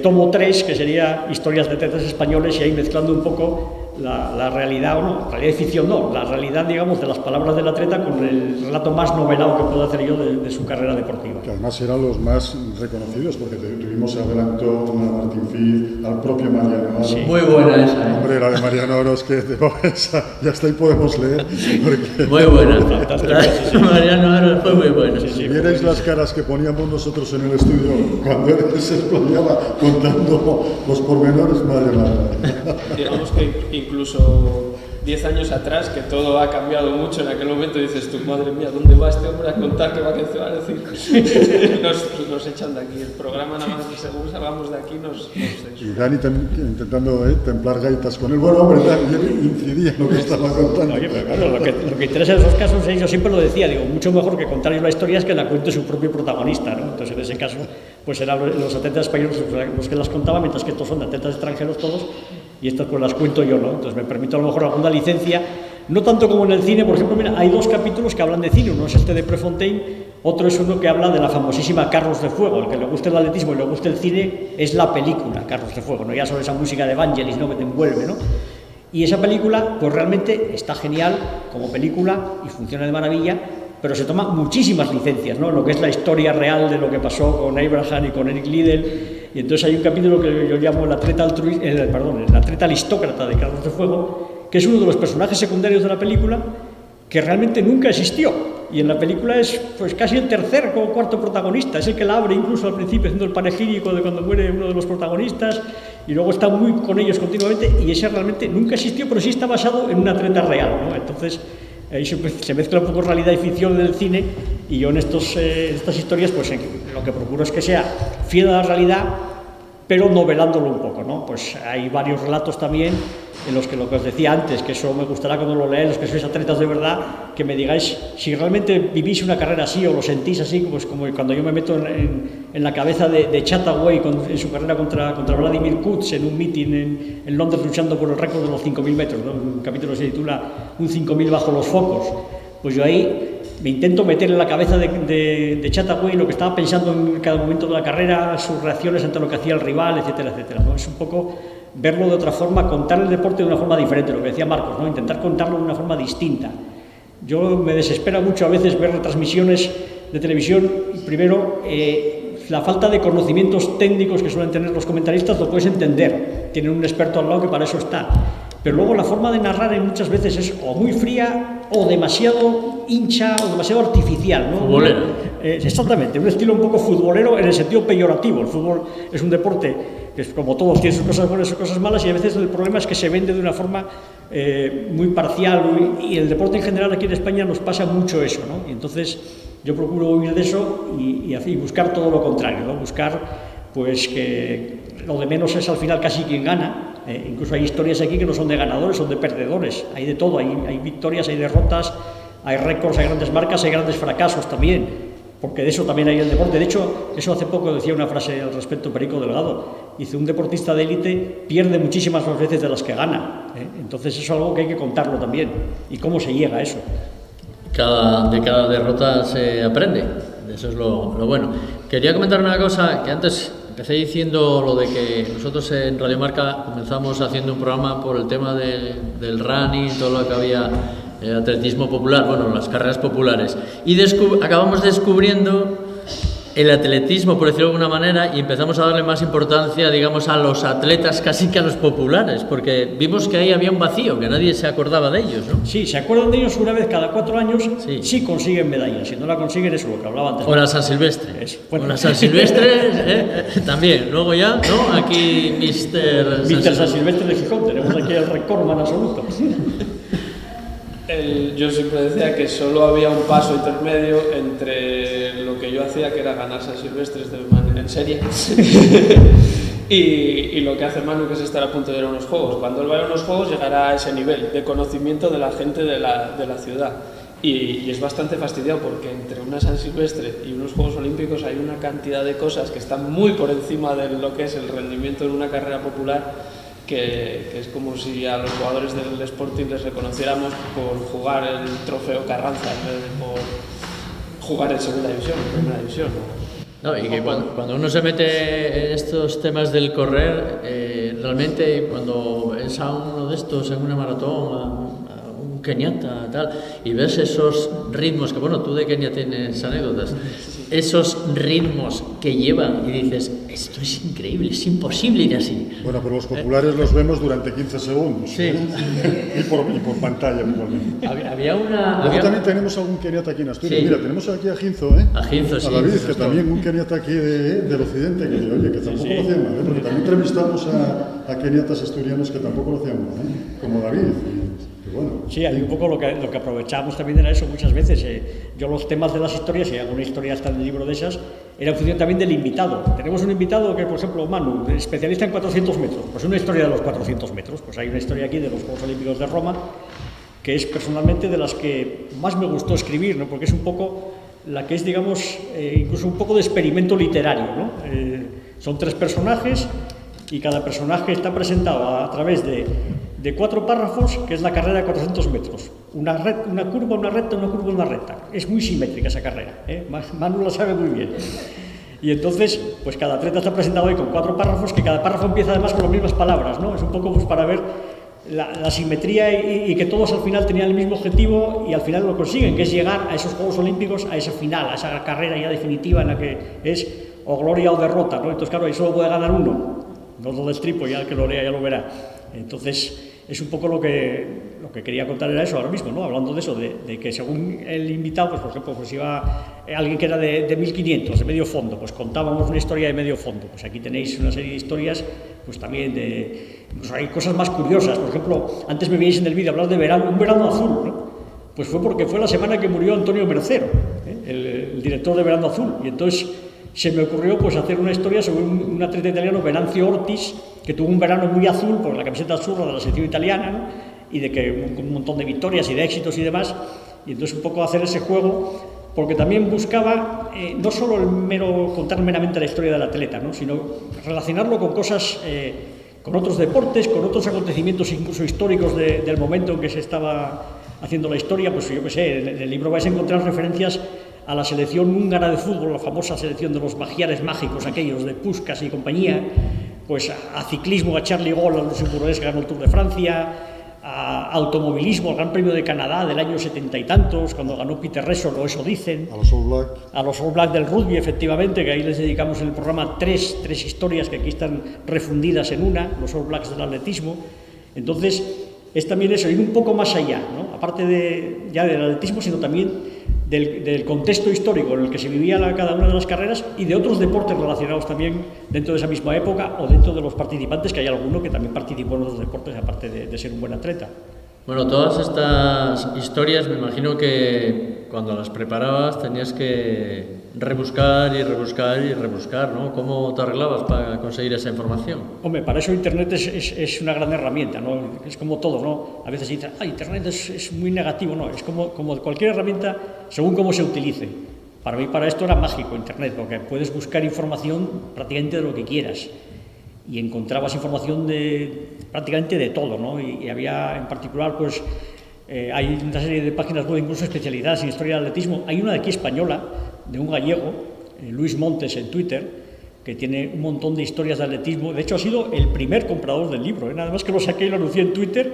tomo 3, que sería historias de atletas españoles, y ahí mezclando un poco la realidad, o no, realidad y ficción no, la realidad, digamos, de las palabras del atleta con el relato más novelado que puedo hacer yo de su carrera deportiva. Que además eran los más reconocidos, porque tuvimos a Adelanto, a Martín Fid, al propio Mariano Oro. Sí. Muy buena esa, ¿eh? Hombre, la de Mariano Oro es que ya está ahí podemos leer. Porque Muy buena. Fantástica, sí, sí. Mariano Aro fue muy buena. Sí, sí. vierais las caras que poníamos nosotros en el estudio cuando él se explayaba contando los pormenores, madre mía. Digamos que incluso 10 años atrás, que todo ha cambiado mucho, en aquel momento dices tú, madre mía, ¿dónde va este hombre a contar qué va a decir? nos echan de aquí, el programa nada más, según salgamos de aquí nos Y Dani intentando templar gaitas con él. Bueno, hombre, Dani incidía en lo que estaba contando. Oye, pero claro, lo que interesa en esos casos, yo siempre lo decía, digo, mucho mejor que contaros la historia es que la cuente su propio protagonista, ¿no? Entonces, en ese caso, pues eran los atletas españoles los que las contaban, mientras que estos son atletas extranjeros todos, y estas pues las cuento yo, ¿no? Entonces me permito a lo mejor alguna licencia, no tanto como en el cine. Por ejemplo, mira, hay 2 capítulos que hablan de cine, uno es este de Prefontaine, otro es uno que habla de la famosísima Carros de Fuego. El que le guste el atletismo y le guste el cine es la película Carros de Fuego, no ya solo esa música de Vangelis, ¿no?, que te envuelve, ¿no? Y esa película, pues realmente está genial como película y funciona de maravilla, pero se toman muchísimas licencias, ¿no?, lo que es la historia real de lo que pasó con Abraham y con Eric Liddell. Y entonces hay un capítulo que yo llamo el atleta aristócrata de Carros de Fuego, que es uno de los personajes secundarios de la película, que realmente nunca existió. Y en la película es pues casi el tercer o cuarto protagonista, es el que la abre incluso al principio haciendo el panegírico de cuando muere uno de los protagonistas, y luego está muy con ellos continuamente, y ese realmente nunca existió, pero sí está basado en una treta real, ¿no? Entonces ahí se mezcla un poco realidad y ficción del cine, y yo en estas historias pues lo que procuro es que sea fiel a la realidad, pero novelándolo un poco, ¿no? Pues hay varios relatos también en los que lo que os decía antes, que eso me gustará cuando lo leáis, los que sois atletas de verdad, que me digáis si realmente vivís una carrera así o lo sentís así, pues como cuando yo me meto en la cabeza de Chataway en su carrera contra Vladimir Kutz en un meeting en Londres luchando por el récord de los 5.000 metros, ¿no? Un capítulo se titula Un 5.000 bajo los focos. Pues yo ahí me intento meter en la cabeza de Chataway lo que estaba pensando en cada momento de la carrera, sus reacciones ante lo que hacía el rival, etcétera, etcétera, ¿no? Es un poco verlo de otra forma, contar el deporte de una forma diferente, lo que decía Marcos, ¿no? Intentar contarlo de una forma distinta. Yo me desespera mucho a veces ver retransmisiones de televisión, primero la falta de conocimientos técnicos que suelen tener los comentaristas, lo puedes entender, tienen un experto al lado que para eso está, pero luego la forma de narrar muchas veces es o muy fría o demasiado hincha o demasiado artificial, ¿no? Futbolero. Exactamente, un estilo un poco futbolero en el sentido peyorativo. El fútbol es un deporte que, como todos, tiene sus cosas buenas y sus cosas malas, y a veces el problema es que se vende de una forma muy parcial, y el deporte en general aquí en España nos pasa mucho eso, ¿no? Y entonces yo procuro huir de eso y buscar todo lo contrario, ¿no? Buscar pues que lo de menos es al final casi quien gana. Incluso hay historias aquí que no son de ganadores, son de perdedores, hay de todo, hay victorias, hay derrotas, hay récords, hay grandes marcas, hay grandes fracasos también, porque de eso también hay el deporte. De hecho, eso hace poco decía una frase al respecto Perico Delgado, dice: un deportista de élite pierde muchísimas más veces de las que gana, entonces eso es algo que hay que contarlo también, y cómo se llega a eso. De cada derrota se aprende, eso es lo bueno. Quería comentar una cosa que antes empecé diciendo, lo de que nosotros en Radio Marca comenzamos haciendo un programa por el tema del running, todo lo que había, atletismo popular, bueno, las carreras populares, y acabamos descubriendo el atletismo, por decirlo de alguna manera, y empezamos a darle más importancia, digamos, a los atletas casi que a los populares, porque vimos que ahí había un vacío, que nadie se acordaba de ellos, ¿no? Sí, se acuerdan de ellos una vez cada 4 años, sí consiguen medallas, si no la consiguen, eso lo que hablaba antes. O la San Silvestre. Bueno. O la San Silvestre también, luego ya, ¿no? Aquí Mr. San Silvestre de Gijón, tenemos aquí el recordman absoluto. Yo siempre decía que solo había un paso intermedio entre lo que yo hacía, que era ganar San Silvestres en serie, y lo que hace Manu, que es estar a punto de ir a unos juegos. Cuando él vaya a unos juegos llegará a ese nivel de conocimiento de la gente de la ciudad. Y es bastante fastidiado, porque entre una San Silvestre y unos Juegos Olímpicos hay una cantidad de cosas que están muy por encima de lo que es el rendimiento en una carrera popular, que es como si a los jugadores del Sporting les reconociéramos por jugar el trofeo Carranza en vez de por jugar en segunda división, en primera división. No, y que cuando uno se mete en estos temas del correr, realmente cuando ves a uno de estos en una maratón, a un keniata, tal, y ves esos ritmos, que bueno, tú de Kenia tienes anécdotas, esos ritmos que llevan, y dices, esto es increíble, es imposible ir así. Bueno, pero los populares los vemos durante 15 segundos. Sí. Y por pantalla, igualmente. Había una... Luego también tenemos algún keniata aquí en Asturias. Sí. Mira, tenemos aquí a Ginzo, A Ginzo, sí. A David, que también un keniata aquí del occidente, que oye, que tampoco conocíamos, porque también entrevistamos a keniatas asturianos que tampoco conocíamos, como David. Y bueno. Sí, hay un poco lo que aprovechábamos también era eso muchas veces. Yo los temas de las historias, y alguna historia está en el libro de esas, era en función también del invitado. Tenemos un invitado que, por ejemplo, Manu, especialista en 400 metros. Pues una historia de los 400 metros. Pues hay una historia aquí de los Juegos Olímpicos de Roma, que es personalmente de las que más me gustó escribir, ¿no? Porque es un poco la que es, digamos, incluso un poco de experimento literario, ¿no? Son 3 personajes, y cada personaje está presentado a través de 4 párrafos, que es la carrera de 400 metros. Una curva, una recta, una curva, una recta. Es muy simétrica esa carrera, Manu la sabe muy bien. Y entonces, pues cada atleta está presentado ahí con 4 párrafos, que cada párrafo empieza además con las mismas palabras, ¿no? Es un poco pues para ver la simetría y que todos al final tenían el mismo objetivo, y al final lo consiguen, que es llegar a esos Juegos Olímpicos, a esa final, a esa carrera ya definitiva en la que es o gloria o derrota, ¿no? Entonces, claro, ahí solo puede ganar uno. No lo destripo, ya el que lo lea ya lo verá. Entonces, es un poco lo que quería contar era eso ahora mismo, ¿no? Hablando de eso, de que según el invitado, pues por ejemplo, pues iba alguien que era de 1500, de medio fondo, pues contábamos una historia de medio fondo. Pues aquí tenéis una serie de historias, pues también pues hay cosas más curiosas. Por ejemplo, antes me veíais en el vídeo hablar de un verano azul, ¿no? Pues fue porque fue la semana que murió Antonio Mercero, el director de Verano Azul, y entonces se me ocurrió pues hacer una historia sobre un atleta italiano, Venancio Ortis, que tuvo un verano muy azul por la camiseta azul de la selección italiana, ¿no? Y de que un montón de victorias y de éxitos y demás, y entonces un poco hacer ese juego, porque también buscaba no solo contar meramente la historia del atleta, ¿no? Sino relacionarlo con cosas, con otros deportes, con otros acontecimientos incluso históricos del momento en que se estaba haciendo la historia. Pues yo qué sé, en el libro vais a encontrar referencias a la selección húngara de fútbol, la famosa selección de los magiares mágicos, aquellos de Puskás y compañía, pues a ciclismo, a Charlie Gaulle, a los luxemburgueses que ganó el Tour de Francia, a automovilismo, al Gran Premio de Canadá del año 70 y tantos, cuando ganó Peter Ressort, o eso dicen. A los All Black del rugby, efectivamente, que ahí les dedicamos en el programa tres historias que aquí están refundidas en una, los All Blacks del atletismo. Entonces, es también eso, ir un poco más allá, ¿no? Aparte ya del atletismo, sino también del contexto histórico en el que se vivía cada una de las carreras y de otros deportes relacionados también dentro de esa misma época o dentro de los participantes, que hay alguno que también participó en otros deportes aparte de ser un buen atleta. Bueno, todas estas historias me imagino que cuando las preparabas tenías que rebuscar y rebuscar y rebuscar, ¿no? ¿Cómo te arreglabas para conseguir esa información? Hombre, para eso Internet es una gran herramienta, ¿no? Es como todo, ¿no? A veces dicen, Internet es muy negativo, ¿no? Es como cualquier herramienta según cómo se utilice. Para mí, para esto era mágico Internet, porque puedes buscar información prácticamente de lo que quieras. Y encontrabas información prácticamente de todo, ¿no? Y había en particular, pues, hay una serie de páginas web incluso especializadas en historia del atletismo. Hay una de aquí española, de un gallego, Luis Montes, en Twitter, que tiene un montón de historias de atletismo. De hecho, ha sido el primer comprador del libro, ¿eh? Nada más que lo saqué y lo anuncié en Twitter,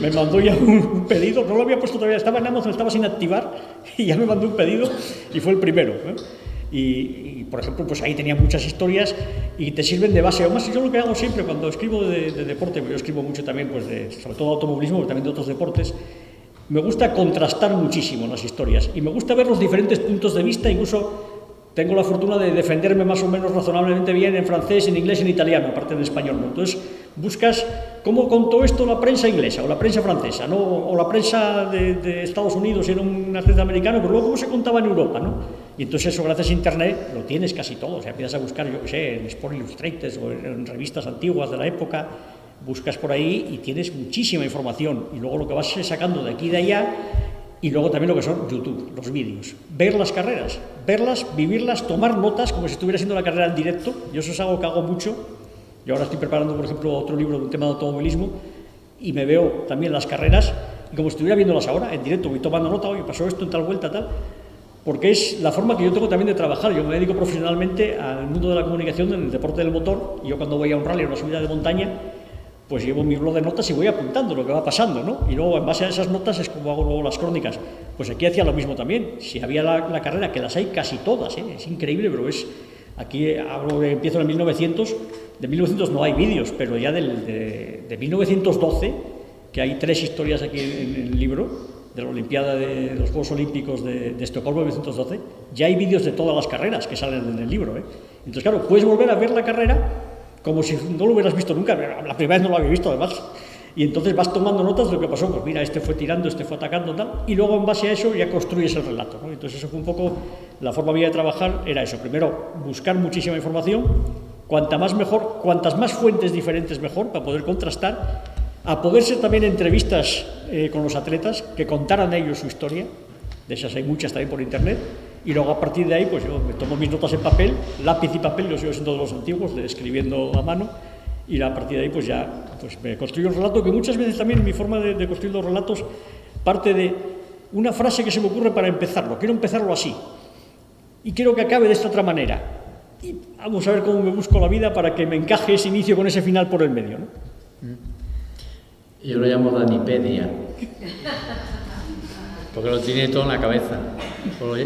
me mandó ya un pedido, no lo había puesto todavía, estaba en Amazon, estaba sin activar, y ya me mandó un pedido y fue el primero, ¿eh? Y, por ejemplo, pues ahí tenía muchas historias y te sirven de base. Además, yo lo que hago siempre cuando escribo de deporte, yo escribo mucho también, pues sobre todo de automovilismo, pero también de otros deportes, me gusta contrastar muchísimo las historias y me gusta ver los diferentes puntos de vista. Incluso tengo la fortuna de defenderme más o menos razonablemente bien en francés, en inglés y en italiano, aparte de español, ¿no? Entonces buscas cómo contó esto la prensa inglesa o la prensa francesa, ¿no? O la prensa de Estados Unidos, era un atleta americano, pero luego cómo se contaba en Europa, ¿no? Y entonces eso, gracias a Internet, lo tienes casi todo. O sea, empiezas a buscar, yo qué sé, en Sport Illustrated o en revistas antiguas de la época, buscas por ahí y tienes muchísima información. Y luego lo que vas sacando de aquí y de allá, y luego también lo que son YouTube, los vídeos. Ver las carreras, verlas, vivirlas, tomar notas como si estuviera haciendo la carrera en directo. Yo eso es algo que hago mucho. Yo ahora estoy preparando, por ejemplo, otro libro de un tema de automovilismo y me veo también las carreras y como si estuviera viéndolas ahora, en directo, voy tomando nota, oye, pasó esto en tal vuelta, tal, porque es la forma que yo tengo también de trabajar. Yo me dedico profesionalmente al mundo de la comunicación, en el deporte del motor, y yo cuando voy a un rally o una subida de montaña, pues llevo mi blog de notas y voy apuntando lo que va pasando, ¿no? Y luego, en base a esas notas, es como hago luego las crónicas. Pues aquí hacía lo mismo también. Si había la carrera, que las hay casi todas, ¿eh? Es increíble, pero es... Aquí hablo de, empiezo en 1900, de 1900 no hay vídeos, pero ya de 1912, que hay 3 historias aquí en el libro, de la Olimpiada de los Juegos Olímpicos de Estocolmo de 1912, ya hay vídeos de todas las carreras que salen en el libro, ¿eh? Entonces, claro, puedes volver a ver la carrera como si no lo hubieras visto nunca. La primera vez no lo había visto, además. Y entonces vas tomando notas de lo que pasó. Pues mira, este fue tirando, este fue atacando, tal. Y luego, en base a eso, ya construyes el relato, ¿no? Entonces, eso fue un poco la forma mía de trabajar. Era eso. Primero, buscar muchísima información. Cuanta más mejor, cuantas más fuentes diferentes mejor, para poder contrastar. A poder ser también entrevistas con los atletas, que contaran ellos su historia. De esas hay muchas también por internet. Y luego, a partir de ahí, pues yo me tomo mis notas en papel, lápiz y papel, yo sigo siendo de los antiguos, escribiendo a mano, y a partir de ahí, pues ya pues me construyo un relato, que muchas veces también mi forma de construir los relatos parte de una frase que se me ocurre para empezarlo. Quiero empezarlo así, y quiero que acabe de esta otra manera. Y vamos a ver cómo me busco la vida para que me encaje ese inicio con ese final por el medio, ¿no? Yo lo llamo Danipedia. Porque lo tiene todo en la cabeza.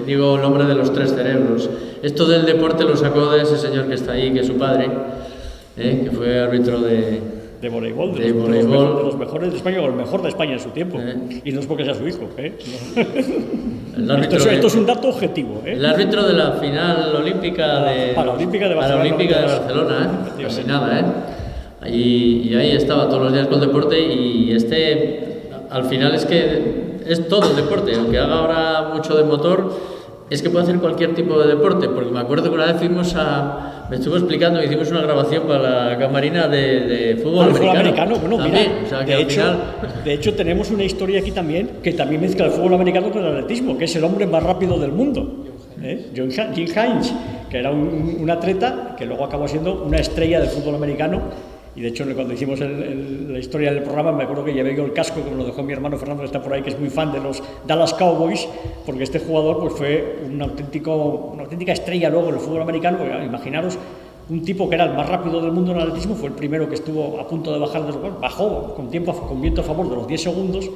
Digo, el hombre de los 3 cerebros. Esto del deporte lo sacó de ese señor que está ahí, que es su padre, que fue árbitro de de voleibol, De voleibol. de los mejores de España, o el mejor de España en su tiempo. Y no es porque sea su hijo. El árbitro Esto es un dato objetivo. El árbitro de la final olímpica de Paralímpica de Barcelona. Paralímpica de Barcelona, casi nada, y ahí estaba todos los días con el deporte, y al final es que es todo el deporte, aunque haga ahora mucho de motor, es que puede hacer cualquier tipo de deporte, porque me acuerdo que una vez me estuvo explicando que hicimos una grabación para la camarina de fútbol americano. Bueno, también, mira, o sea, que de hecho tenemos una historia aquí también que también mezcla el fútbol americano con el atletismo, que es el hombre más rápido del mundo. Jim Hines, que era un atleta que luego acabó siendo una estrella del fútbol americano. Y de hecho, cuando hicimos la historia del programa, me acuerdo que llevé yo el casco, que me lo dejó mi hermano Fernando, que está por ahí, que es muy fan de los Dallas Cowboys, porque este jugador pues, fue una auténtica estrella luego en el fútbol americano. Porque, imaginaros, un tipo que era el más rápido del mundo en el atletismo, fue el primero que estuvo a punto de bajar bajó con viento a favor de los 10 segundos.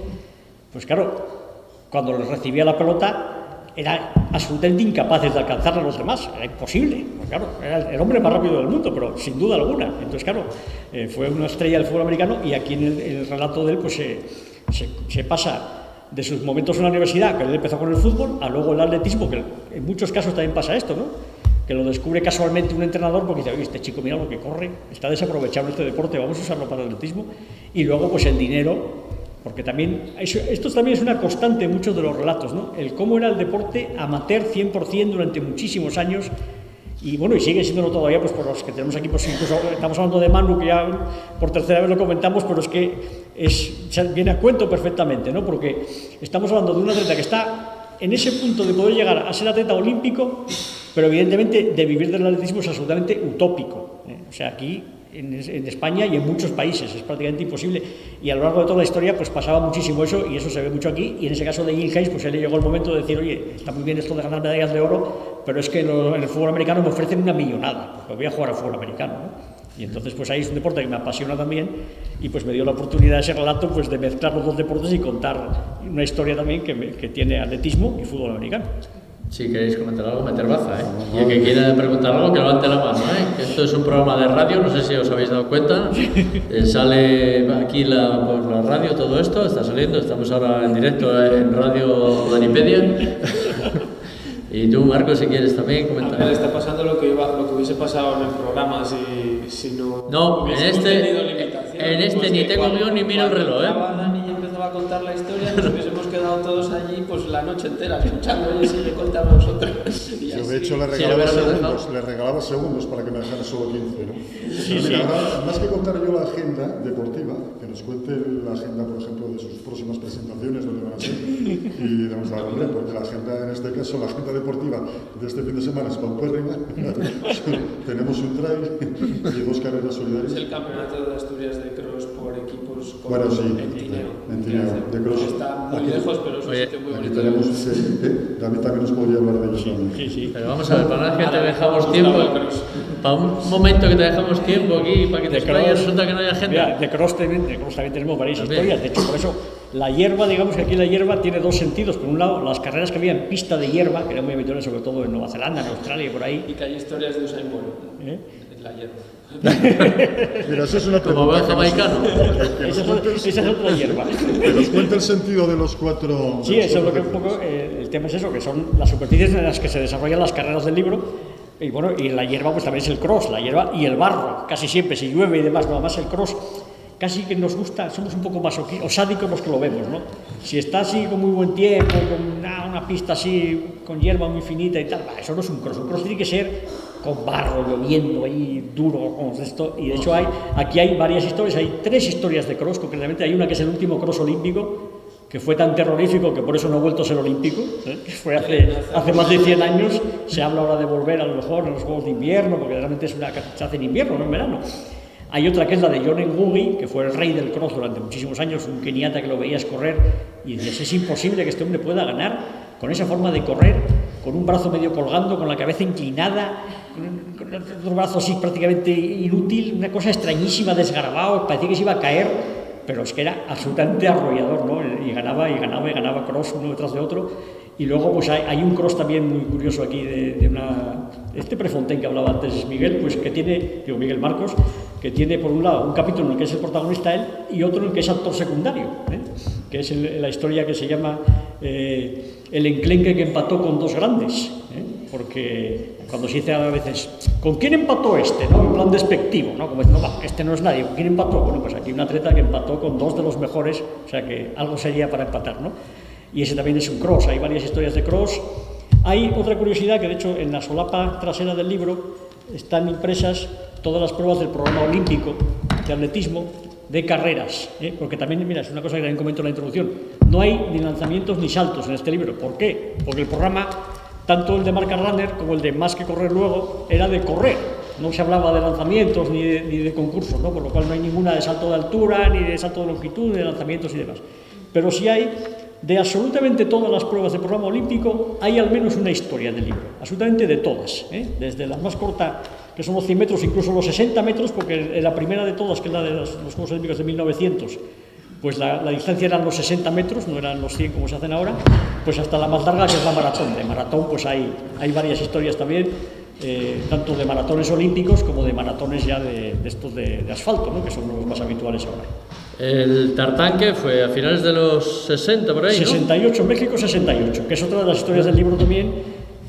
Pues claro, cuando recibía la pelota, era absolutamente incapaces de alcanzar a los demás, era imposible, pues claro, era el hombre más rápido del mundo, pero sin duda alguna. Entonces, claro, fue una estrella del fútbol americano, y aquí en el relato de él pues se pasa de sus momentos en la universidad, que él empezó con el fútbol, a luego el atletismo, que en muchos casos también pasa esto, ¿no? Que lo descubre casualmente un entrenador porque dice, oye, este chico mira lo que corre, está desaprovechado este deporte, vamos a usarlo para el atletismo, y luego pues el dinero. Porque también, esto también es una constante en muchos de los relatos, ¿no? El cómo era el deporte amateur 100% durante muchísimos años, y bueno, y sigue siéndolo todavía, pues por los que tenemos aquí, pues incluso estamos hablando de Manu, que ya por tercera vez lo comentamos, pero es que viene a cuento perfectamente, ¿no? Porque estamos hablando de un atleta que está en ese punto de poder llegar a ser atleta olímpico, pero evidentemente de vivir del atletismo es absolutamente utópico, O sea, aquí en España y en muchos países es prácticamente imposible, y a lo largo de toda la historia pues pasaba muchísimo eso, y eso se ve mucho aquí. Y en ese caso de Jim Hines, pues él le llegó el momento de decir, oye, está muy bien esto de ganar medallas de oro, pero es que en el fútbol americano me ofrecen una millonada, pues voy a jugar al fútbol americano, ¿no? Y entonces pues ahí es un deporte que me apasiona también, y pues me dio la oportunidad ese relato pues de mezclar los dos deportes y contar una historia también que tiene atletismo y fútbol americano. Si queréis comentar algo, meter baza, Y el que quiera preguntar algo, que levante la mano, Que esto es un programa de radio, no sé si os habéis dado cuenta. Sale aquí la radio, todo esto, está saliendo, estamos ahora en directo en Radio Danipedia. Y tú, Marco, si quieres también comentar. Le está pasando lo que hubiese pasado en el programa si no. No, en este ni tengo guión ni miro el reloj, Dani empezaba a contar la historia, nos hubiésemos quedado todos allí pues la noche entera escuchando, oye, si le contaba a nosotros. Yo de hecho le regalaba segundos para que me dejara solo 15, ¿no? Sí, Mira, ahora, más que contar yo la agenda deportiva, que nos cuente la agenda, por ejemplo, de sus próximas presentaciones, donde van a ser, y debemos dar nombre, porque la agenda, en este caso, la agenda deportiva de este fin de semana es paupérrima. Tenemos un trail y 2 carreras solidarias. Es el campeonato de Asturias de cross por equipos con bueno, sí, en Tineo, de cross. Está muy lejos, pero es un sitio muy Aquí bonito. tenemos, David también nos podría hablar de ellos también. Sí. Pero vamos a ver, para nada que te dejamos tiempo, para un momento que te dejamos tiempo aquí, para que te explayes, resulta que no hay agenda. Mira, de cross también tenemos varias historias. De hecho, por eso la hierba, digamos que aquí la hierba tiene dos sentidos. Por un lado, las carreras que había en pista de hierba, que eran muy habituales sobre todo en Nueva Zelanda, en Australia y por ahí. Y que hay historias de Usain Bolt en la hierba. Mira, eso es una Como buen jamaicano. Esa es otra hierba. Que nos cuenta el sentido de los 4. Sí, eso es lo que un poco el tema es eso, que son las superficies en las que se desarrollan las carreras del libro. Y bueno, y la hierba pues también es el cross, la hierba y el barro, casi siempre, si llueve y demás, nada más el cross. Casi que nos gusta, somos un poco más o sádicos los que lo vemos, ¿no? Si está así con muy buen tiempo, con una pista así, con hierba muy finita y tal, eso no es un cross tiene que ser con barro, lloviendo ahí, duro, como esto. Y de hecho aquí hay varias historias, hay 3 historias de cross, concretamente hay una que es el último cross olímpico, que fue tan terrorífico que por eso no ha vuelto a ser olímpico, que fue hace más de 100 años, se habla ahora de volver a lo mejor en los Juegos de Invierno, porque realmente se hace en invierno, no en verano. Hay otra que es la de John Ngugi, que fue el rey del cross durante muchísimos años, un keniata que lo veías correr y decías, es imposible que este hombre pueda ganar con esa forma de correr, con un brazo medio colgando, con la cabeza inclinada, con el otro brazo así prácticamente inútil, una cosa extrañísima, desgarbado, parecía que se iba a caer, pero es que era absolutamente arrollador, ¿no? Y ganaba cross uno detrás de otro. Y luego pues hay un cross también muy curioso aquí de Prefontaine que hablaba antes Miguel, pues que tiene, Miguel Marcos, que tiene por un lado un capítulo en el que es el protagonista él y otro en el que es actor secundario, que es la historia que se llama El enclenque que empató con dos grandes, porque cuando se dice a veces ¿con quién empató este? ¿No? En plan despectivo, ¿no? Como diciendo, no, este no es nadie, ¿con quién empató? Bueno, pues aquí un atleta que empató con dos de los mejores, o sea que algo sería para empatar, ¿no? Y ese también es un cross, hay varias historias de cross. Hay otra curiosidad que de hecho en la solapa trasera del libro están impresas todas las pruebas del programa olímpico de atletismo de carreras, porque también, mira, es una cosa que también comento en la introducción, no hay ni lanzamientos ni saltos en este libro. ¿Por qué? Porque el programa, tanto el de marca runner como el de más que correr luego, era de correr, no se hablaba de lanzamientos ni de concursos, ¿no? Por lo cual no hay ninguna de salto de altura, ni de salto de longitud, ni de lanzamientos y demás. Pero sí hay, de absolutamente todas las pruebas del programa olímpico, hay al menos una historia del libro, absolutamente de todas, desde la más corta, que son los 100 metros, incluso los 60 metros, porque la primera de todas, que es la de los Juegos Olímpicos de 1900, pues la distancia eran los 60 metros, no eran los 100 como se hacen ahora, pues hasta la más larga, que es la maratón. De maratón pues hay varias historias también, tanto de maratones olímpicos como de maratones ya de estos de asfalto, ¿no? Que son los más habituales ahora. El tartán, que fue a finales de los 60, por ahí, ¿no? 68, México 68, que es otra de las historias del libro también,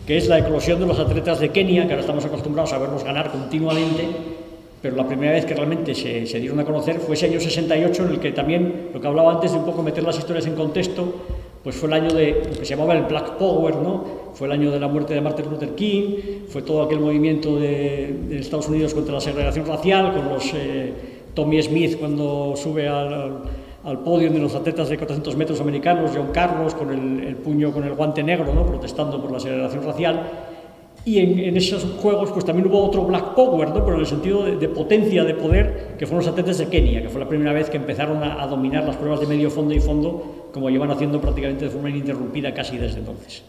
que es la eclosión de los atletas de Kenia, que ahora estamos acostumbrados a verlos ganar continuamente, pero la primera vez que realmente se dieron a conocer fue ese año 68, en el que también, lo que hablaba antes de un poco meter las historias en contexto, pues fue el año de lo que se llamaba el Black Power, ¿no? Fue el año de la muerte de Martin Luther King, fue todo aquel movimiento de Estados Unidos contra la segregación racial, con los Tommy Smith cuando sube al podio de los atletas de 400 metros americanos, John Carlos con el puño, con el guante negro, ¿no? Protestando por la segregación racial. Y en esos juegos pues también hubo otro Black Power, ¿no? Pero en el sentido de potencia, de poder, que fueron los atletas de Kenia, que fue la primera vez que empezaron a dominar las pruebas de medio fondo y fondo, como llevan haciendo prácticamente de forma ininterrumpida casi desde entonces.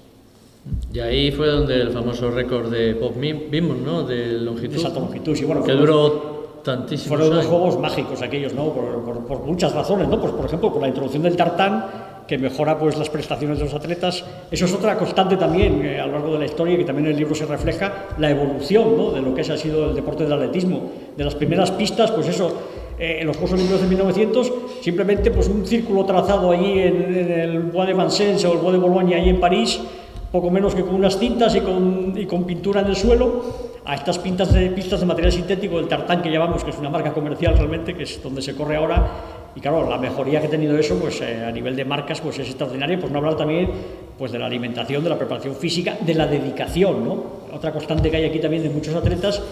Y ahí fue donde el famoso récord de Bob Beamon, ¿no? De longitud. De salto longitud, sí, bueno. Que duró tantísimos fueron años. unos juegos mágicos aquellos, ¿no? Por muchas razones, ¿no? Pues por ejemplo, por la introducción del tartán, que mejora pues las prestaciones de los atletas. Eso es otra constante también a lo largo de la historia, que también en el libro se refleja, la evolución, ¿no? De lo que ha sido el deporte del atletismo. De las primeras pistas, pues eso, en los Juegos Olímpicos de 1900, simplemente pues un círculo trazado allí en el Bois de Vincennes o el Bois de Boulogne, ahí en París, poco menos que con unas tintas y con pintura en el suelo, a estas pistas de material sintético, el tartán que llamamos, que es una marca comercial realmente, que es donde se corre ahora. Y claro, la mejoría que ha tenido eso, pues a nivel de marcas, pues es extraordinaria. Pues no hablar también pues de la alimentación, de la preparación física, de la dedicación, ¿no? Otra constante que hay aquí también de muchos atletas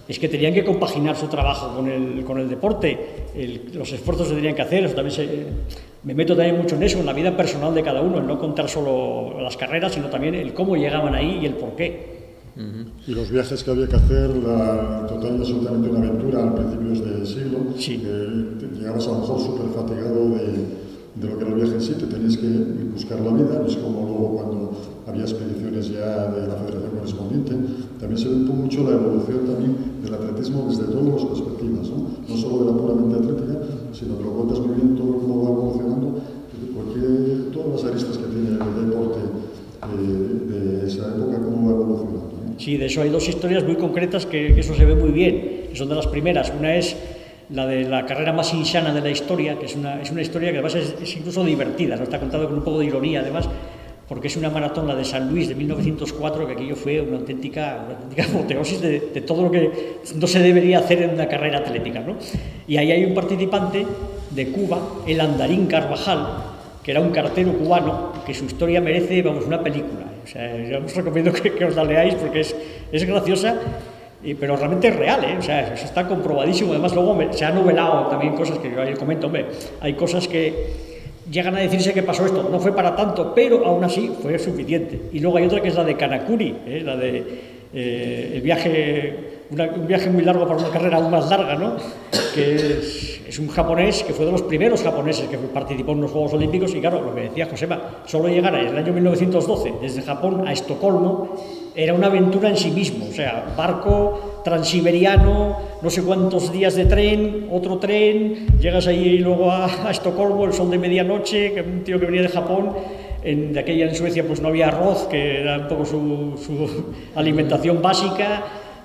es que tenían que compaginar su trabajo con el deporte, los esfuerzos que tenían que hacer. Eso también me meto también mucho en eso, en la vida personal de cada uno, el no contar solo las carreras, sino también el cómo llegaban ahí y el por qué. Y los viajes que había que hacer, total y absolutamente una aventura a principios del siglo. Sí. Llegabas a lo mejor súper fatigado de lo que era el viaje en sí, te tenías que buscar la vida, no es como luego cuando había expediciones ya de la federación correspondiente. También se ve mucho la evolución también del atletismo desde todas las perspectivas, no solo de la puramente atlética, sino que lo cuentas muy bien todo cómo va evolucionando, porque todas las aristas que tiene el deporte de esa época, cómo va evolucionando. Sí, de eso hay dos historias muy concretas que eso se ve muy bien, que son de las primeras. Una es la de la carrera más insana de la historia, que es una historia que además es incluso divertida, ¿no? Está contado con un poco de ironía además, porque es una maratón, la de San Luis de 1904, que aquello fue una auténtica apoteosis de todo lo que no se debería hacer en una carrera atlética, ¿no? Y ahí hay un participante de Cuba, el Andarín Carvajal, que era un cartero cubano, que su historia merece, vamos, una película. O sea, yo os recomiendo que os la leáis porque es graciosa, pero realmente es real, ¿eh? O sea, eso está comprobadísimo. Además, luego se ha novelado también cosas que yo comento, hombre, hay cosas que llegan a decirse que pasó esto, no fue para tanto, pero aún así fue suficiente. Y luego hay otra que es la de Kanakuri, la de el viaje, un viaje muy largo para una carrera aún más larga, ¿no? Que es un japonés que fue de los primeros japoneses que participó en los Juegos Olímpicos. Y claro, lo que decía Josema, solo llegar en el año 1912 desde Japón a Estocolmo era una aventura en sí mismo. O sea, barco transiberiano, no sé cuántos días de tren, otro tren, llegas ahí luego a Estocolmo, el sol de medianoche, que un tío que venía de Japón. De aquella en Suecia pues no había arroz, que era un poco su alimentación básica.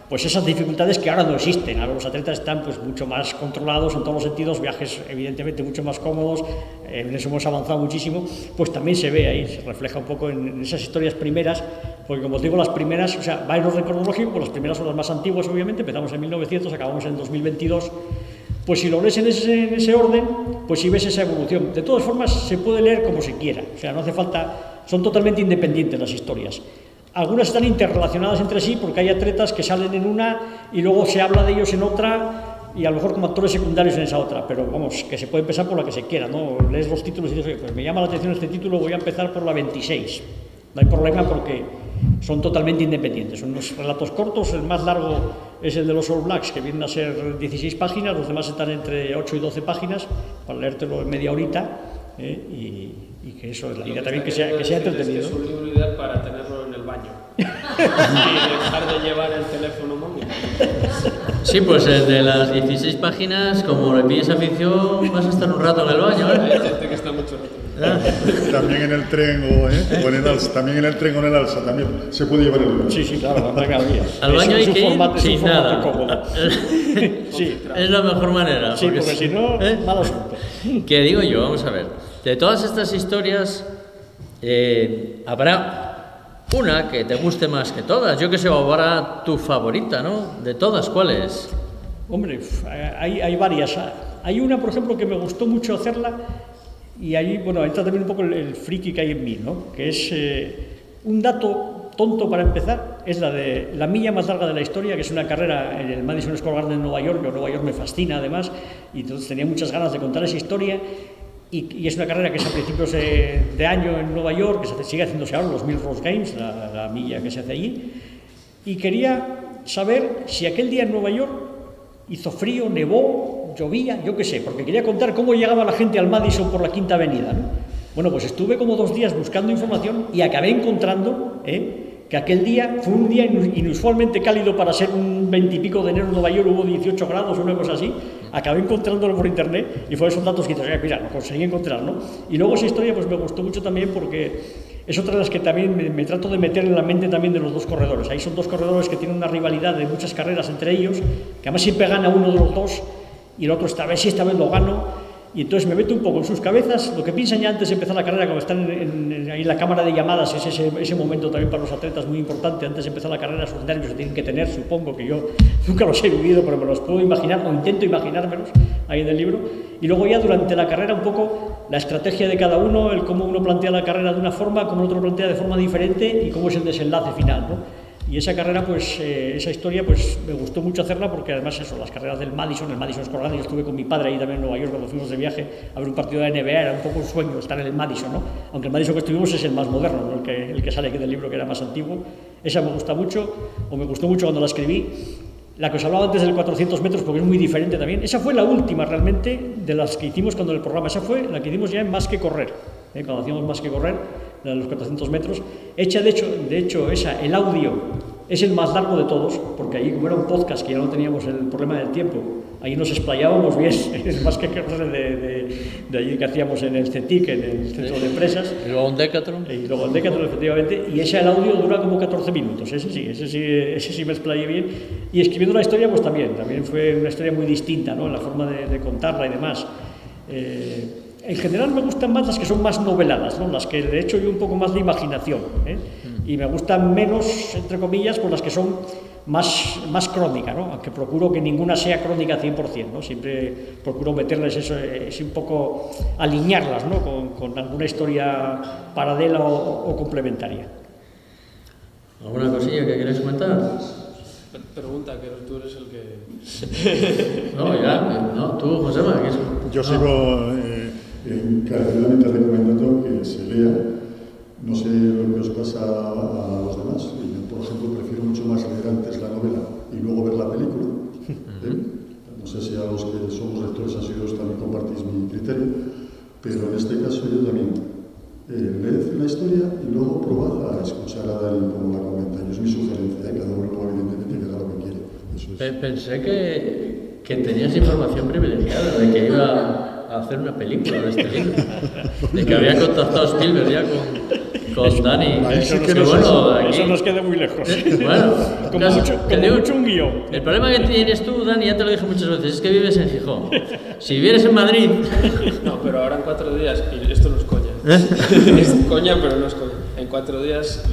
pues esas dificultades que ahora no existen. Ahora los atletas están pues mucho más controlados en todos los sentidos, viajes evidentemente mucho más cómodos, en eso hemos avanzado muchísimo, pues también se ve ahí, se refleja un poco en esas historias primeras, porque como os digo, las primeras, o sea, va en orden cronológico, pues las primeras son las más antiguas obviamente, empezamos en 1900, acabamos en 2022, pues si lo lees en ese orden, pues si ves esa evolución. De todas formas, se puede leer como se quiera, o sea, no hace falta, son totalmente independientes las historias. Algunas están interrelacionadas entre sí porque hay atletas que salen en una y luego se habla de ellos en otra y a lo mejor como actores secundarios en esa otra, pero vamos, que se puede empezar por la que se quiera, ¿no? Lees los títulos y dices, oye, pues me llama la atención este título, voy a empezar por la 26. No hay problema porque son totalmente independientes, son unos relatos cortos, el más largo es el de los All Blacks, que vienen a ser 16 páginas, los demás están entre 8 y 12 páginas, para leértelo en media horita, y que eso es la idea también, que sea entretenido. Es un libro ideal para tenerlo en el baño y dejar de llevar el teléfono móvil. Sí, pues el de las 16 páginas, como le pilles afición, vas a estar un rato en el baño, ¿eh? Hay gente que está mucho rato. También en el tren o en el alza, también en el tren o en el alza, también se puede llevar el baño. Sí, claro, venga, al baño hay que ir sin nada. Cómodo. Sí, es la mejor manera. sí, porque si no, mal asunto. ¿Qué digo yo? Vamos a ver. De todas estas historias, habrá una que te guste más que todas. Yo que sé, habrá tu favorita, ¿no? De todas, ¿cuál es? Hombre, hay varias. Hay una, por ejemplo, que me gustó mucho hacerla, y ahí, bueno, entra también un poco el friki que hay en mí, ¿no? Que es un dato tonto para empezar, es la de la milla más larga de la historia, que es una carrera en el Madison Square Garden en Nueva York. Nueva York me fascina, además, y entonces tenía muchas ganas de contar esa historia. Y es una carrera que es a principios de año en Nueva York, que sigue haciéndose ahora, los Millrose Games, la milla que se hace allí. Y quería saber si aquel día en Nueva York hizo frío, nevó, llovía, yo qué sé, porque quería contar cómo llegaba la gente al Madison por la Quinta Avenida, ¿no? Bueno, pues estuve como 2 días buscando información y acabé encontrando que aquel día fue un día inusualmente cálido para ser un 20 y pico de enero en Nueva York, hubo 18 grados o una cosa así. Acabé encontrándolo por internet y fue esos datos que dices, mira, lo conseguí encontrar, ¿no? Y luego esa historia pues me gustó mucho también porque es otra de las que también me trato de meter en la mente también de los dos corredores. Ahí son dos corredores que tienen una rivalidad de muchas carreras entre ellos, que además siempre gana uno de los dos y el otro esta vez lo gano. Y entonces me meto un poco en sus cabezas, lo que piensan ya antes de empezar la carrera, cuando están ahí en la cámara de llamadas, es ese momento también para los atletas muy importante, antes de empezar la carrera, sus nervios se tienen que tener, supongo que yo nunca los he vivido, pero me los puedo imaginar, o intento imaginármelos ahí en el libro. Y luego ya durante la carrera un poco la estrategia de cada uno, el cómo uno plantea la carrera de una forma, cómo el otro plantea de forma diferente y cómo es el desenlace final, ¿no? Y esa carrera, pues, esa historia, pues, me gustó mucho hacerla porque además eso, las carreras del Madison, el Madison Square Garden, yo estuve con mi padre ahí también en Nueva York cuando fuimos de viaje a ver un partido de NBA, era un poco un sueño estar en el Madison, ¿no? Aunque el Madison que estuvimos es el más moderno, ¿no? el que sale aquí del libro, que era más antiguo. Esa me gusta mucho, o me gustó mucho cuando la escribí. La que os hablaba antes del 400 metros, porque es muy diferente también. Esa fue la última realmente de las que hicimos cuando el programa. Esa fue la que hicimos ya en Más que Correr, cuando hacíamos Más que Correr, la de los 400 metros. Hecha, de hecho esa, el audio es el más largo de todos, porque ahí, como era un podcast que ya no teníamos el problema del tiempo, ahí nos explayábamos bien, es más que de allí que hacíamos en el CETIC, en el Centro de Empresas. Y luego en Decathlon. Y luego en Decathlon, efectivamente, y ese el audio dura como 14 minutos, ese sí me explayé bien. Y escribiendo la historia, pues también fue una historia muy distinta, ¿no? En la forma de contarla y demás. En general me gustan más las que son más noveladas, ¿no? Las que de hecho yo un poco más de imaginación, y me gustan menos, entre comillas, por las que son más crónica, ¿no? Aunque procuro que ninguna sea crónica 100%, ¿no? Siempre procuro meterles eso, es un poco alinearlas, ¿no? con alguna historia paralela o complementaria. ¿Alguna cosilla que quieres comentar? Pregunta, que tú eres el que... No, tú, Josema, ¿qué es? Yo sigo encarecidamente recomendando que se lea. No sé lo que os pasa a los demás. Yo, por ejemplo, prefiero mucho más leer antes la novela y luego ver la película. No sé si a los que somos lectores asiduos también compartís mi criterio, pero en este caso yo también leed la historia y luego probad a escuchar a Darín como la comenta. Yo es mi sugerencia, cada uno evidentemente que haga lo que quiere. Eso es. Pensé que tenías información privilegiada de que iba a hacer una película de este libro, de que había contactado Spielberg ya con Dani. Ahí sí que Qué no sé bueno, aquí. Eso nos queda muy lejos. Bueno, como mucho un guión. El problema que tienes tú, Dani, ya te lo dije muchas veces, es que vives en Gijón. Si vivieras en Madrid... No, pero ahora en 4 días, y esto no es coña, es coña pero no es coña, en 4 días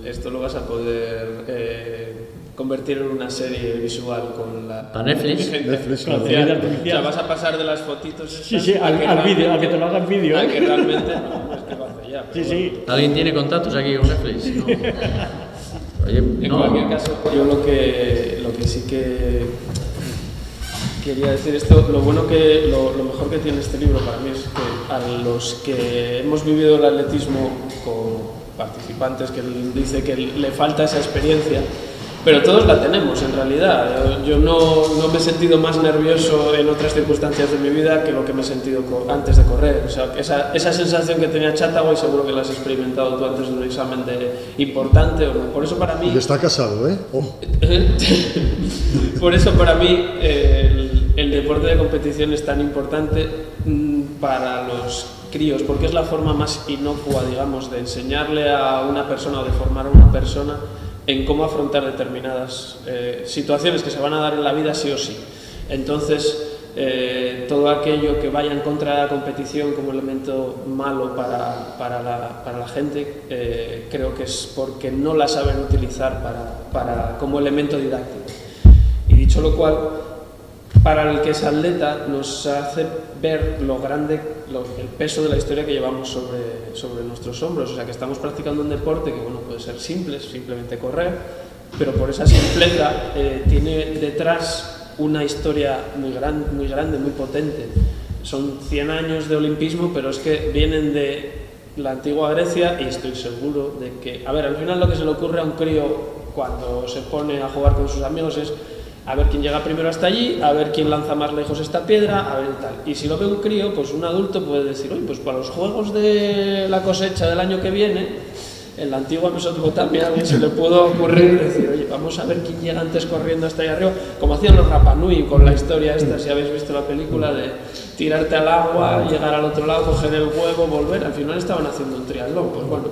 esto lo vas a poder convertir en una serie visual con la ¿Para Netflix? Netflix, artificial. claro. O sea, vas a pasar de las fotitos Sí, sí, al vídeo, a que te lo hagan vídeo. a que realmente no es que lo hace ya. Sí, Pero sí. ¿Alguien tiene contactos aquí con Netflix? No. Oye, En no. cualquier caso, yo lo que sí que quería decir esto, lo mejor que tiene este libro para mí es que a los que hemos vivido el atletismo con participantes que dice que le falta esa experiencia, pero todos la tenemos en realidad. Yo no me he sentido más nervioso en otras circunstancias de mi vida que lo que me he sentido antes de correr. O sea, esa sensación que tenía Chattaway seguro que la has experimentado tú antes de un examen importante o no. Por eso para mí... Y está casado, ¿eh? Oh. Por eso para mí el deporte de competición es tan importante para los críos, porque es la forma más inocua, digamos, de enseñarle a una persona o de formar a una persona en cómo afrontar determinadas situaciones que se van a dar en la vida sí o sí. Entonces, todo aquello que vaya en contra de la competición como elemento malo para la gente, creo que es porque no la saben utilizar como elemento didáctico. Y dicho lo cual, para el que es atleta nos hace ver lo grande, el peso de la historia que llevamos sobre nuestros hombros. O sea, que estamos practicando un deporte que bueno, puede ser simple, simplemente correr, pero por esa simpleza tiene detrás una historia muy grande, muy potente. Son 100 años de olimpismo, pero es que vienen de la antigua Grecia y estoy seguro de que... A ver, al final lo que se le ocurre a un crío cuando se pone a jugar con sus amigos es a ver quién llega primero hasta allí, a ver quién lanza más lejos esta piedra, a ver tal. Y si lo ve un crío, pues un adulto puede decir, oye, pues para los juegos de la cosecha del año que viene, en la antigua Mesopotamia a alguien se le pudo ocurrir decir, oye, vamos a ver quién llega antes corriendo hasta ahí arriba, como hacían los Rapa Nui con la historia esta, si habéis visto la película de tirarte al agua, llegar al otro lado, coger el huevo, volver, al final estaban haciendo un triatlón, pues bueno.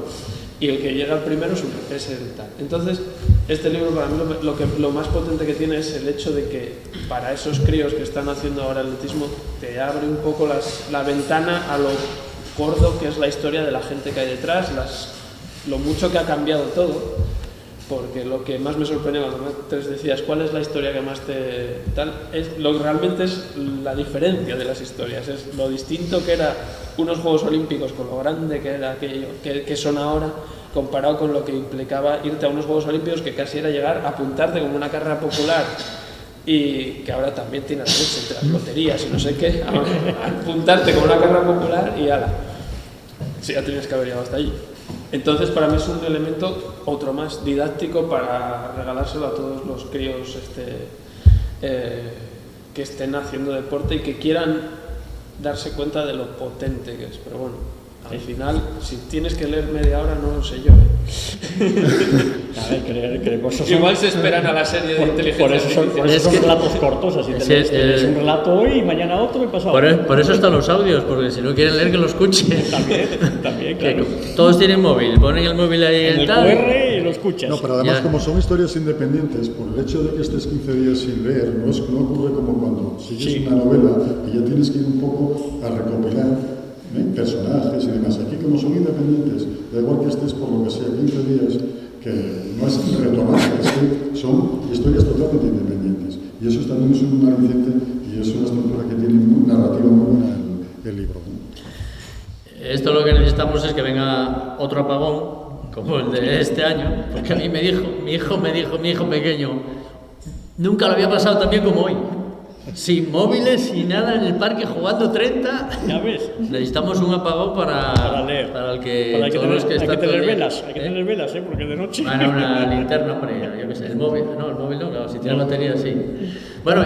Y el que llega primero es el tal. Entonces, este libro para mí lo más potente que tiene es el hecho de que para esos críos que están haciendo ahora atletismo te abre un poco la ventana a lo gordo que es la historia de la gente que hay detrás, lo mucho que ha cambiado todo. Porque lo que más me sorprendió cuando te decías cuál es la historia que más te tal, realmente es la diferencia de las historias, es lo distinto que era unos Juegos Olímpicos con lo grande que era aquello, que son ahora, comparado con lo que implicaba irte a unos Juegos Olímpicos que casi era llegar a apuntarte como una carrera popular y que ahora también tiene entre las loterías y no sé qué, a apuntarte como una carrera popular y ala, sí, ya tenías que haber llegado hasta allí. Entonces, para mí es un elemento, otro más, didáctico para regalárselo a todos los críos que estén haciendo deporte y que quieran darse cuenta de lo potente que es. Pero bueno, al final, si tienes que leer media hora, no lo sé yo. A ver, creemos que igual se esperan a la serie de inteligencia artificial. Por eso son relatos cortos, así tenés un relato hoy y mañana otro y pasado. Por eso están los audios, porque si no quieren leer que lo escuchen. También, claro. Todos tienen móvil, ponen el móvil ahí En el tal. QR y lo escuchas. No, pero además, Ya. como son historias independientes, por el hecho de que estés 15 días sin leer, no ocurre como cuando sigues una novela y ya tienes que ir un poco a recopilar personajes y demás. Aquí, como son independientes, da igual que estés por lo que sea 15 días, que no es retomar, es que son historias totalmente independientes. Y eso también es un aliciente y es una estructura que tiene una narrativa muy buena el libro. Esto lo que necesitamos es que venga otro apagón, como el de este año, porque a mí mi hijo pequeño, nunca lo había pasado tan bien como hoy. Sin móviles, sin nada, en el parque jugando 30. Ya ves. Necesitamos un apagón para leer. Para el que Hay que todos los que hay están que tener todo el día, velas, hay que tener velas, porque de noche. Bueno, una linterna, hombre, yo qué sé, el móvil no, claro, si tiene batería sí. Bueno,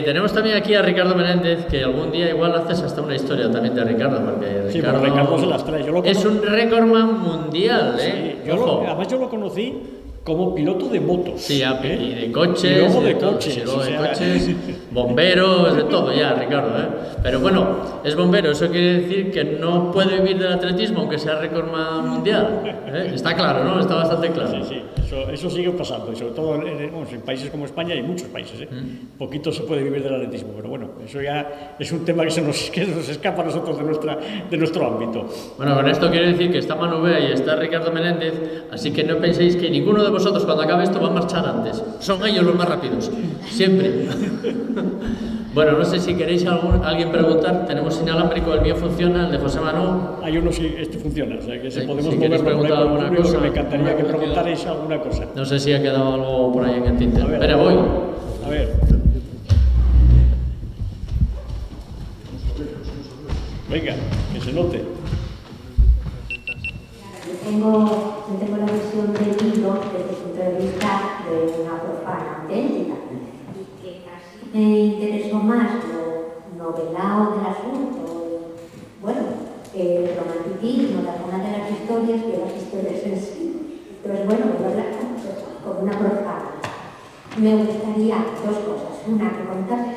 tenemos también aquí a Ricardo Menéndez, que algún día igual haces hasta una historia también de Ricardo, porque Sí, Ricardo se las trae. es un récordman mundial, Sí, Ojo. además yo lo conocí como piloto de motos. Sí, y de coches, y luego de todo, coches, sí, luego o de sea, coches, bomberos, de todo ya, Ricardo, ¿eh? Pero bueno, es bombero, eso quiere decir que no puede vivir del atletismo aunque sea récord mundial, ¿eh? Está claro, ¿no? Está bastante claro. Sí, eso sigue pasando, y sobre todo en países como España y en muchos países, ¿eh? Poquito se puede vivir del atletismo, pero bueno, eso ya es un tema que nos escapa a nosotros de nuestro ámbito. Bueno, con esto quiero decir que está Manu Bea y está Ricardo Menéndez, así que no penséis que ninguno de vosotros cuando acabe esto va a marchar antes. Son ellos los más rápidos, siempre. Bueno, no sé si queréis alguien preguntar. Tenemos inalámbrico, el mío funciona, el de José Manu. Hay uno sí, funciona, o sea que Sí, podemos si queréis moverlo preguntar alguna público, cosa. que me encantaría que preguntarais alguna cosa. No sé si ha quedado algo por ahí en el tintero. A ver, Espera, voy. A ver. Venga, que se note. Yo tengo la visión del libro desde el punto de vista de una profana auténtica y que casi me interesó más lo novelado del asunto, bueno, el romanticismo de algunas de las historias que las historias en sí. Entonces, bueno, voy a hablar como una profana. Me gustaría dos cosas. Una, que contase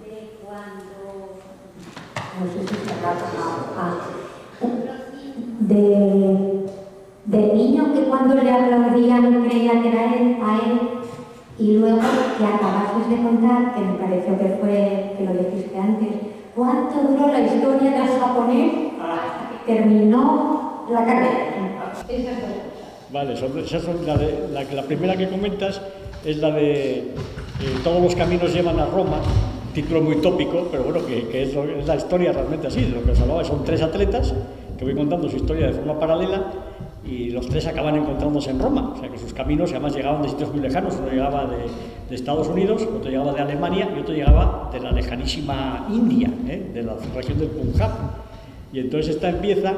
de cuando... No sé si se habrá pasado. De niño que cuando le aplaudían creía que era él, a él, y luego que acabaste de contar, que me pareció que lo dijiste antes, ¿cuánto duró la historia del japonés hasta que terminó la carrera? Esas dos cosas. Vale, esas son la primera que comentas es la de todos los caminos llevan a Roma, título muy tópico, pero bueno, que es la historia realmente así, de lo que os hablaba. Son tres atletas que voy contando su historia de forma paralela y los tres acaban encontrándose en Roma, o sea que sus caminos además llegaban de sitios muy lejanos. Uno llegaba de Estados Unidos, otro llegaba de Alemania y otro llegaba de la lejanísima India, de la región del Punjab. Y entonces esta empieza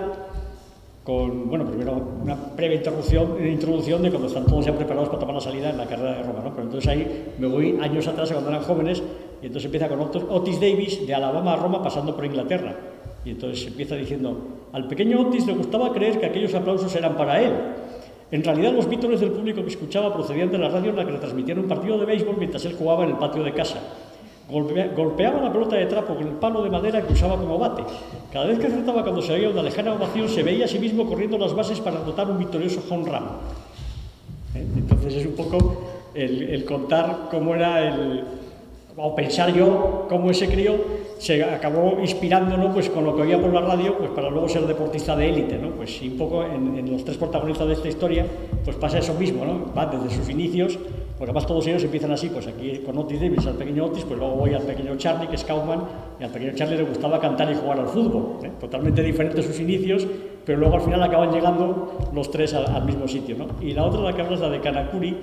con, bueno, primero una breve introducción de cuando están todos ya preparados para tomar la salida en la carrera de Roma, ¿no? Pero entonces ahí me voy años atrás, cuando eran jóvenes, y entonces empieza con Otis Davis de Alabama a Roma pasando por Inglaterra. Y entonces empieza diciendo: al pequeño Otis le gustaba creer que aquellos aplausos eran para él. En realidad los vítores del público que escuchaba procedían de la radio en la que retransmitían un partido de béisbol mientras él jugaba en el patio de casa. Golpeaba la pelota de trapo con el palo de madera que usaba como bate. Cada vez que acertaba cuando se oía una lejana ovación, se veía a sí mismo corriendo las bases para anotar un victorioso home run. Entonces es un poco el contar cómo era o pensar yo cómo ese crío se acabó inspirando, ¿no? Pues con lo que oía por la radio, pues para luego ser deportista de élite, ¿no? Pues y un poco en los tres protagonistas de esta historia pues pasa eso mismo, ¿no? Va desde sus inicios, porque además todos ellos empiezan así, pues aquí con Otis Davis, al pequeño Otis, pues luego voy al pequeño Charlie, que es Kaufman, y al pequeño Charlie le gustaba cantar y jugar al fútbol, ¿eh? Totalmente diferentes sus inicios, pero luego al final acaban llegando los tres al mismo sitio, ¿no? Y la otra, la que hablas, la de Kanakuri,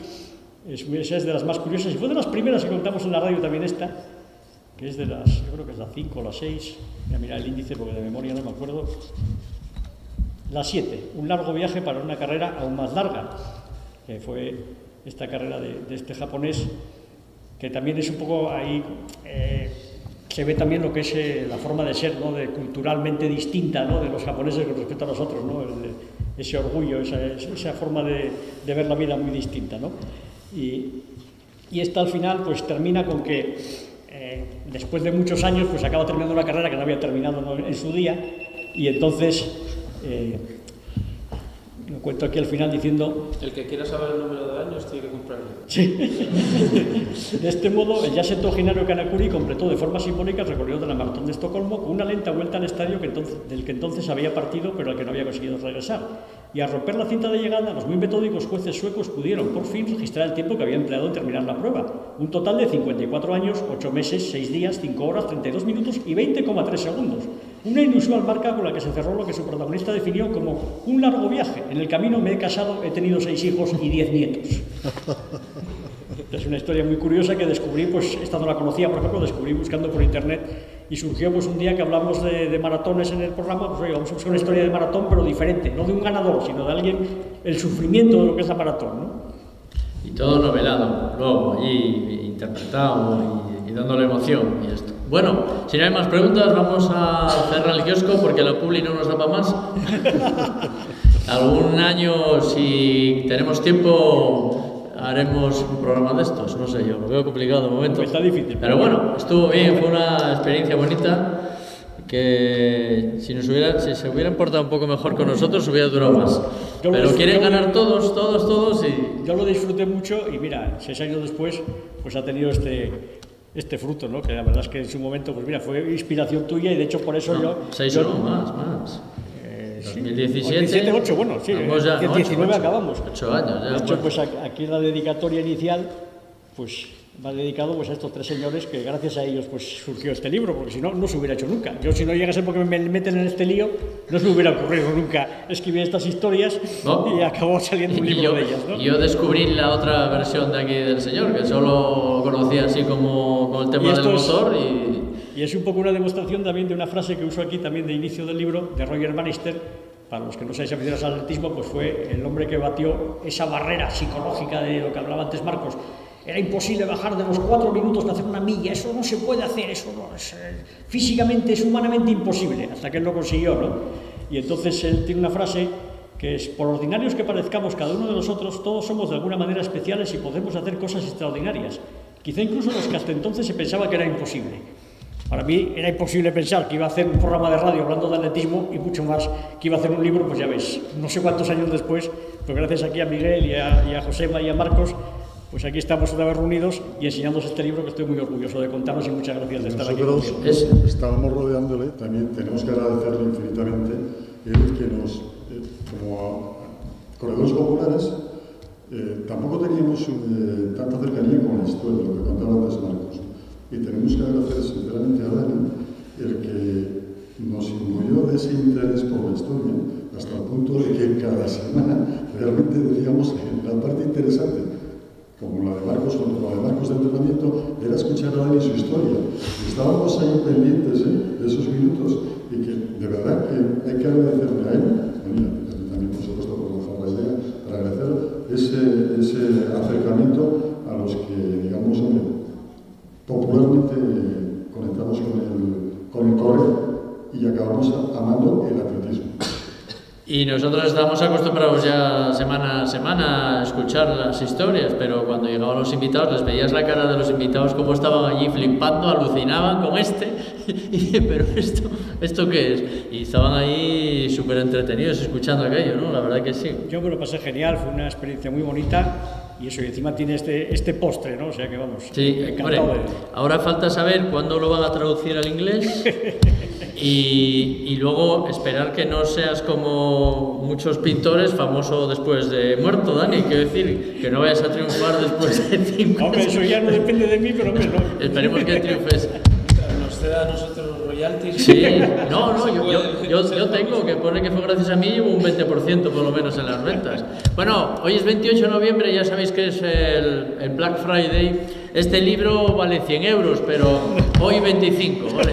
esa es de las más curiosas, y fue de las primeras que contamos en la radio también esta, que es de las, yo creo que es la 5 o la 6, voy a mirar el índice porque de memoria no me acuerdo. La 7, un largo viaje para una carrera aún más larga, que fue esta carrera de este japonés, que también es un poco ahí, se ve también lo que es la forma de ser, ¿no? Culturalmente distinta, ¿no? De los japoneses con respecto a nosotros, ¿no? Ese orgullo, esa forma de ver la vida muy distinta, ¿no? Y esta al final pues termina con que después de muchos años pues acaba terminando una carrera que no había terminado, ¿no? En su día, y entonces lo cuento aquí al final diciendo: el que quiera saber el número de años tiene que comprarlo. Sí. De este modo, el ya septuagenario Kanakuri completó de forma simbólica el recorrido de la maratón de Estocolmo con una lenta vuelta al estadio del que entonces había partido, pero al que no había conseguido regresar. Y al romper la cinta de llegada, los muy metódicos jueces suecos pudieron por fin registrar el tiempo que había empleado en terminar la prueba. Un total de 54 años, 8 meses, 6 días, 5 horas, 32 minutos y 20,3 segundos. Una inusual marca con la que se cerró lo que su protagonista definió como un largo viaje. En el camino me he casado, he tenido 6 hijos y 10 nietos. Es una historia muy curiosa que descubrí, pues esta no la conocía, por ejemplo, descubrí buscando por internet, y surgió pues un día que hablamos de maratones en el programa, pues oye, vamos a buscar una historia de maratón pero diferente, no de un ganador, sino de alguien, el sufrimiento de lo que es la maratón, ¿no? Y todo novelado, luego allí interpretado y dándole emoción y esto. Bueno, si no hay más preguntas, vamos a cerrar el kiosco porque la publi no nos da para más. algún año, si tenemos tiempo, haremos un programa de estos. No sé, yo lo veo complicado de momento. Está difícil. Pero bueno, estuvo bien, fue una experiencia bonita. Que si se hubieran portado un poco mejor con nosotros hubiera durado más. Pero quieren ganar todos y... Yo lo disfruté mucho y mira, 6 años después pues ha tenido este fruto, ¿no? Que la verdad es que en su momento pues mira, fue inspiración tuya y de hecho por eso no, 6 o no, más. 2017, 17, 8, bueno, sí, ya, 19 acabamos. 8 años ya. De hecho, pues aquí en la dedicatoria inicial, pues va dedicado pues a estos 3 señores que gracias a ellos pues surgió este libro, porque si no, no se hubiera hecho nunca. Yo si no llegase porque me meten en este lío, no se me hubiera ocurrido nunca escribir estas historias y acabó saliendo un libro de ellas, ¿no? Yo descubrí la otra versión de aquí del señor, que solo conocía así como con el tema del motor y es un poco una demostración también de una frase que uso aquí también de inicio del libro, de Roger Bannister. Para los que no seáis aficionados al atletismo, pues fue el hombre que batió esa barrera psicológica de lo que hablaba antes Marcos. Era imposible bajar de los 4 minutos de hacer una milla, eso no se puede hacer, eso no es, físicamente es humanamente imposible, hasta que él lo consiguió, ¿no? Y entonces él tiene una frase que es: por ordinarios que parezcamos cada uno de nosotros, todos somos de alguna manera especiales y podemos hacer cosas extraordinarias, quizá incluso los que hasta entonces se pensaba que era imposible. Para mí era imposible pensar que iba a hacer un programa de radio hablando de atletismo y mucho más que iba a hacer un libro, pues ya ves, no sé cuántos años después, pues gracias aquí a Miguel y a Josema y a Marcos, pues aquí estamos una vez reunidos y enseñándoos este libro que estoy muy orgulloso de contaros y muchas gracias de estar aquí. Nosotros estábamos rodeándole, también tenemos que agradecerle infinitamente el que nos, como corredores populares, tampoco teníamos tanta cercanía con la historia, lo que contaba antes Marcos. Y tenemos que agradecer sinceramente a Dani el que nos imbuyó de ese interés por la historia hasta el punto de que cada semana realmente decíamos la parte interesante, como la de Marcos o la de Marcos de entrenamiento, era escuchar a Dani su historia. Y estábamos ahí pendientes de esos minutos y que de verdad que hay que agradecerle a él, también por supuesto por lanzar la idea, para agradecer ese acercamiento a los que, digamos, popularmente conectamos con el correr y acabamos amando el atletismo. Y nosotros estábamos acostumbrados ya semana a semana a escuchar las historias, pero cuando llegaban los invitados les veías la cara de los invitados como estaban allí flipando, alucinaban con y pero ¿esto qué es? Y estaban ahí súper entretenidos escuchando aquello, ¿no? La verdad que sí. Yo me lo pasé genial, fue una experiencia muy bonita. Y eso, y encima tiene este postre, ¿no? O sea que vamos, sí, encantado de... Ahora falta saber cuándo lo van a traducir al inglés y luego esperar que no seas como muchos pintores, famoso después de muerto, Dani. Quiero decir, que no vayas a triunfar después de 5 años. Hombre, eso ya no depende de mí, pero hombre, no. Esperemos que triunfes. Nos ceda a nosotros los royalties. Sí, yo tengo, que pone que fue gracias a mí y hubo un 20% por lo menos en las ventas. Bueno, hoy es 28 de noviembre, ya sabéis que es el Black Friday. Este libro vale 100 euros, pero hoy 25, ¿vale?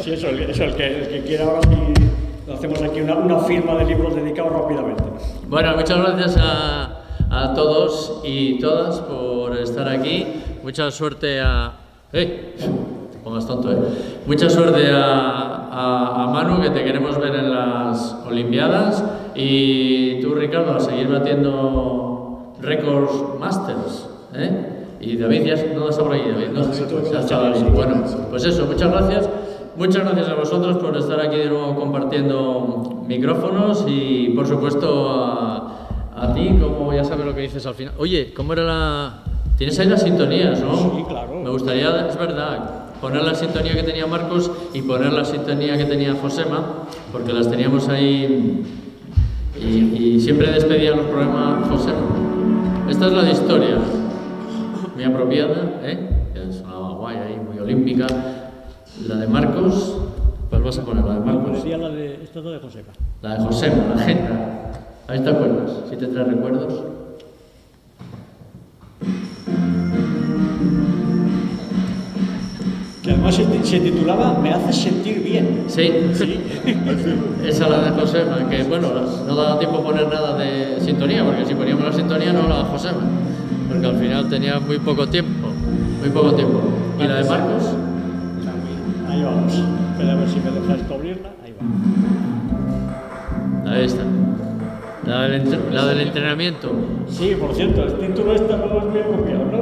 Sí, eso, el que quiera ahora sí, hacemos aquí una firma de libros dedicados rápidamente. Bueno, muchas gracias a todos y todas por estar aquí. Mucha suerte a... te pongas tonto, Mucha suerte a Manu, que te queremos ver en las Olimpiadas. Y tú, Ricardo, a seguir batiendo récords masters, Y David, ¿dónde está por aquí, David? No, ya está David. Bueno, pues eso, muchas gracias. Muchas gracias a vosotros por estar aquí de nuevo compartiendo micrófonos y, por supuesto, a ti, como ya sabes lo que dices al final. Oye, ¿cómo era la...? Tienes ahí las sintonías, ¿no? Sí, claro. Me gustaría, es verdad, poner la sintonía que tenía Marcos y poner la sintonía que tenía Josema, porque las teníamos ahí y siempre despedía los programas Josema. Esta es la de historia, muy apropiada, que sonaba guay ahí, muy olímpica. La de Marcos, ¿cuál vas a poner? La de Marcos. Esta es la de Josema. La de Josema, la agenda. Ahí te acuerdas, si te traes recuerdos. Que además se titulaba Me haces sentir bien. Sí. Esa la de Josema, que bueno, no daba tiempo a poner nada de sintonía, porque si poníamos la sintonía no la de Josema, porque al final tenía muy poco tiempo. ¿Y la de Marcos? Ahí vamos. Espera a ver si me deja esto abrirla. Ahí va. Ahí está. La del entrenamiento. Sí, por cierto, el título esta no es muy apropiado, ¿no?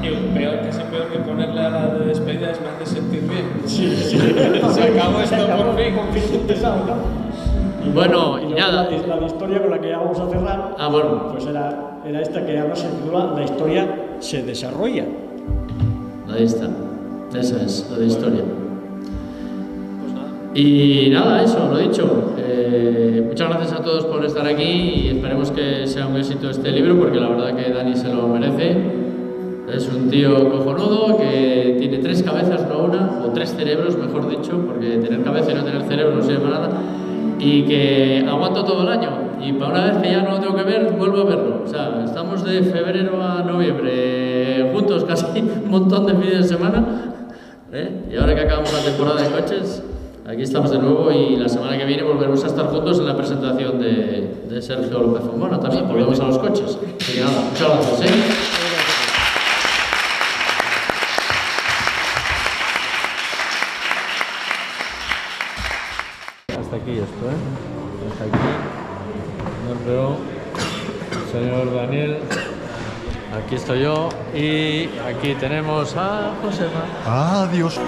Y peor, casi peor que ponerle a la de despedida es me hace sentir bien. Sí. Se acabó esto por fin. Con fin pesado, ¿no? Bueno, y luego nada. La historia con la que ya vamos a cerrar, Ah, bueno. pues era esta que además se titula La historia se desarrolla. Ahí está. Esa es, la de historia. Pues nada. Y nada, eso, lo dicho. Muchas gracias a todos por estar aquí y esperemos que sea un éxito este libro porque la verdad que Dani se lo merece. Es un tío cojonudo que tiene 3 cabezas, no una, o 3 cerebros, mejor dicho, porque tener cabeza y no tener cerebro no sirve para nada. Y que aguanto todo el año. Y para una vez que ya no lo tengo que ver, vuelvo a verlo. O sea, estamos de febrero a noviembre juntos casi un montón de fines de semana. Y ahora que acabamos la temporada de coches, aquí estamos de nuevo y la semana que viene volveremos a estar juntos en la presentación de Sergio López Fombona también. Volvemos a los coches. Así que nada, muchas gracias. Hasta aquí esto, hasta aquí. Señor Peón, señor Daniel, aquí estoy yo y aquí tenemos a Josema. Adiós.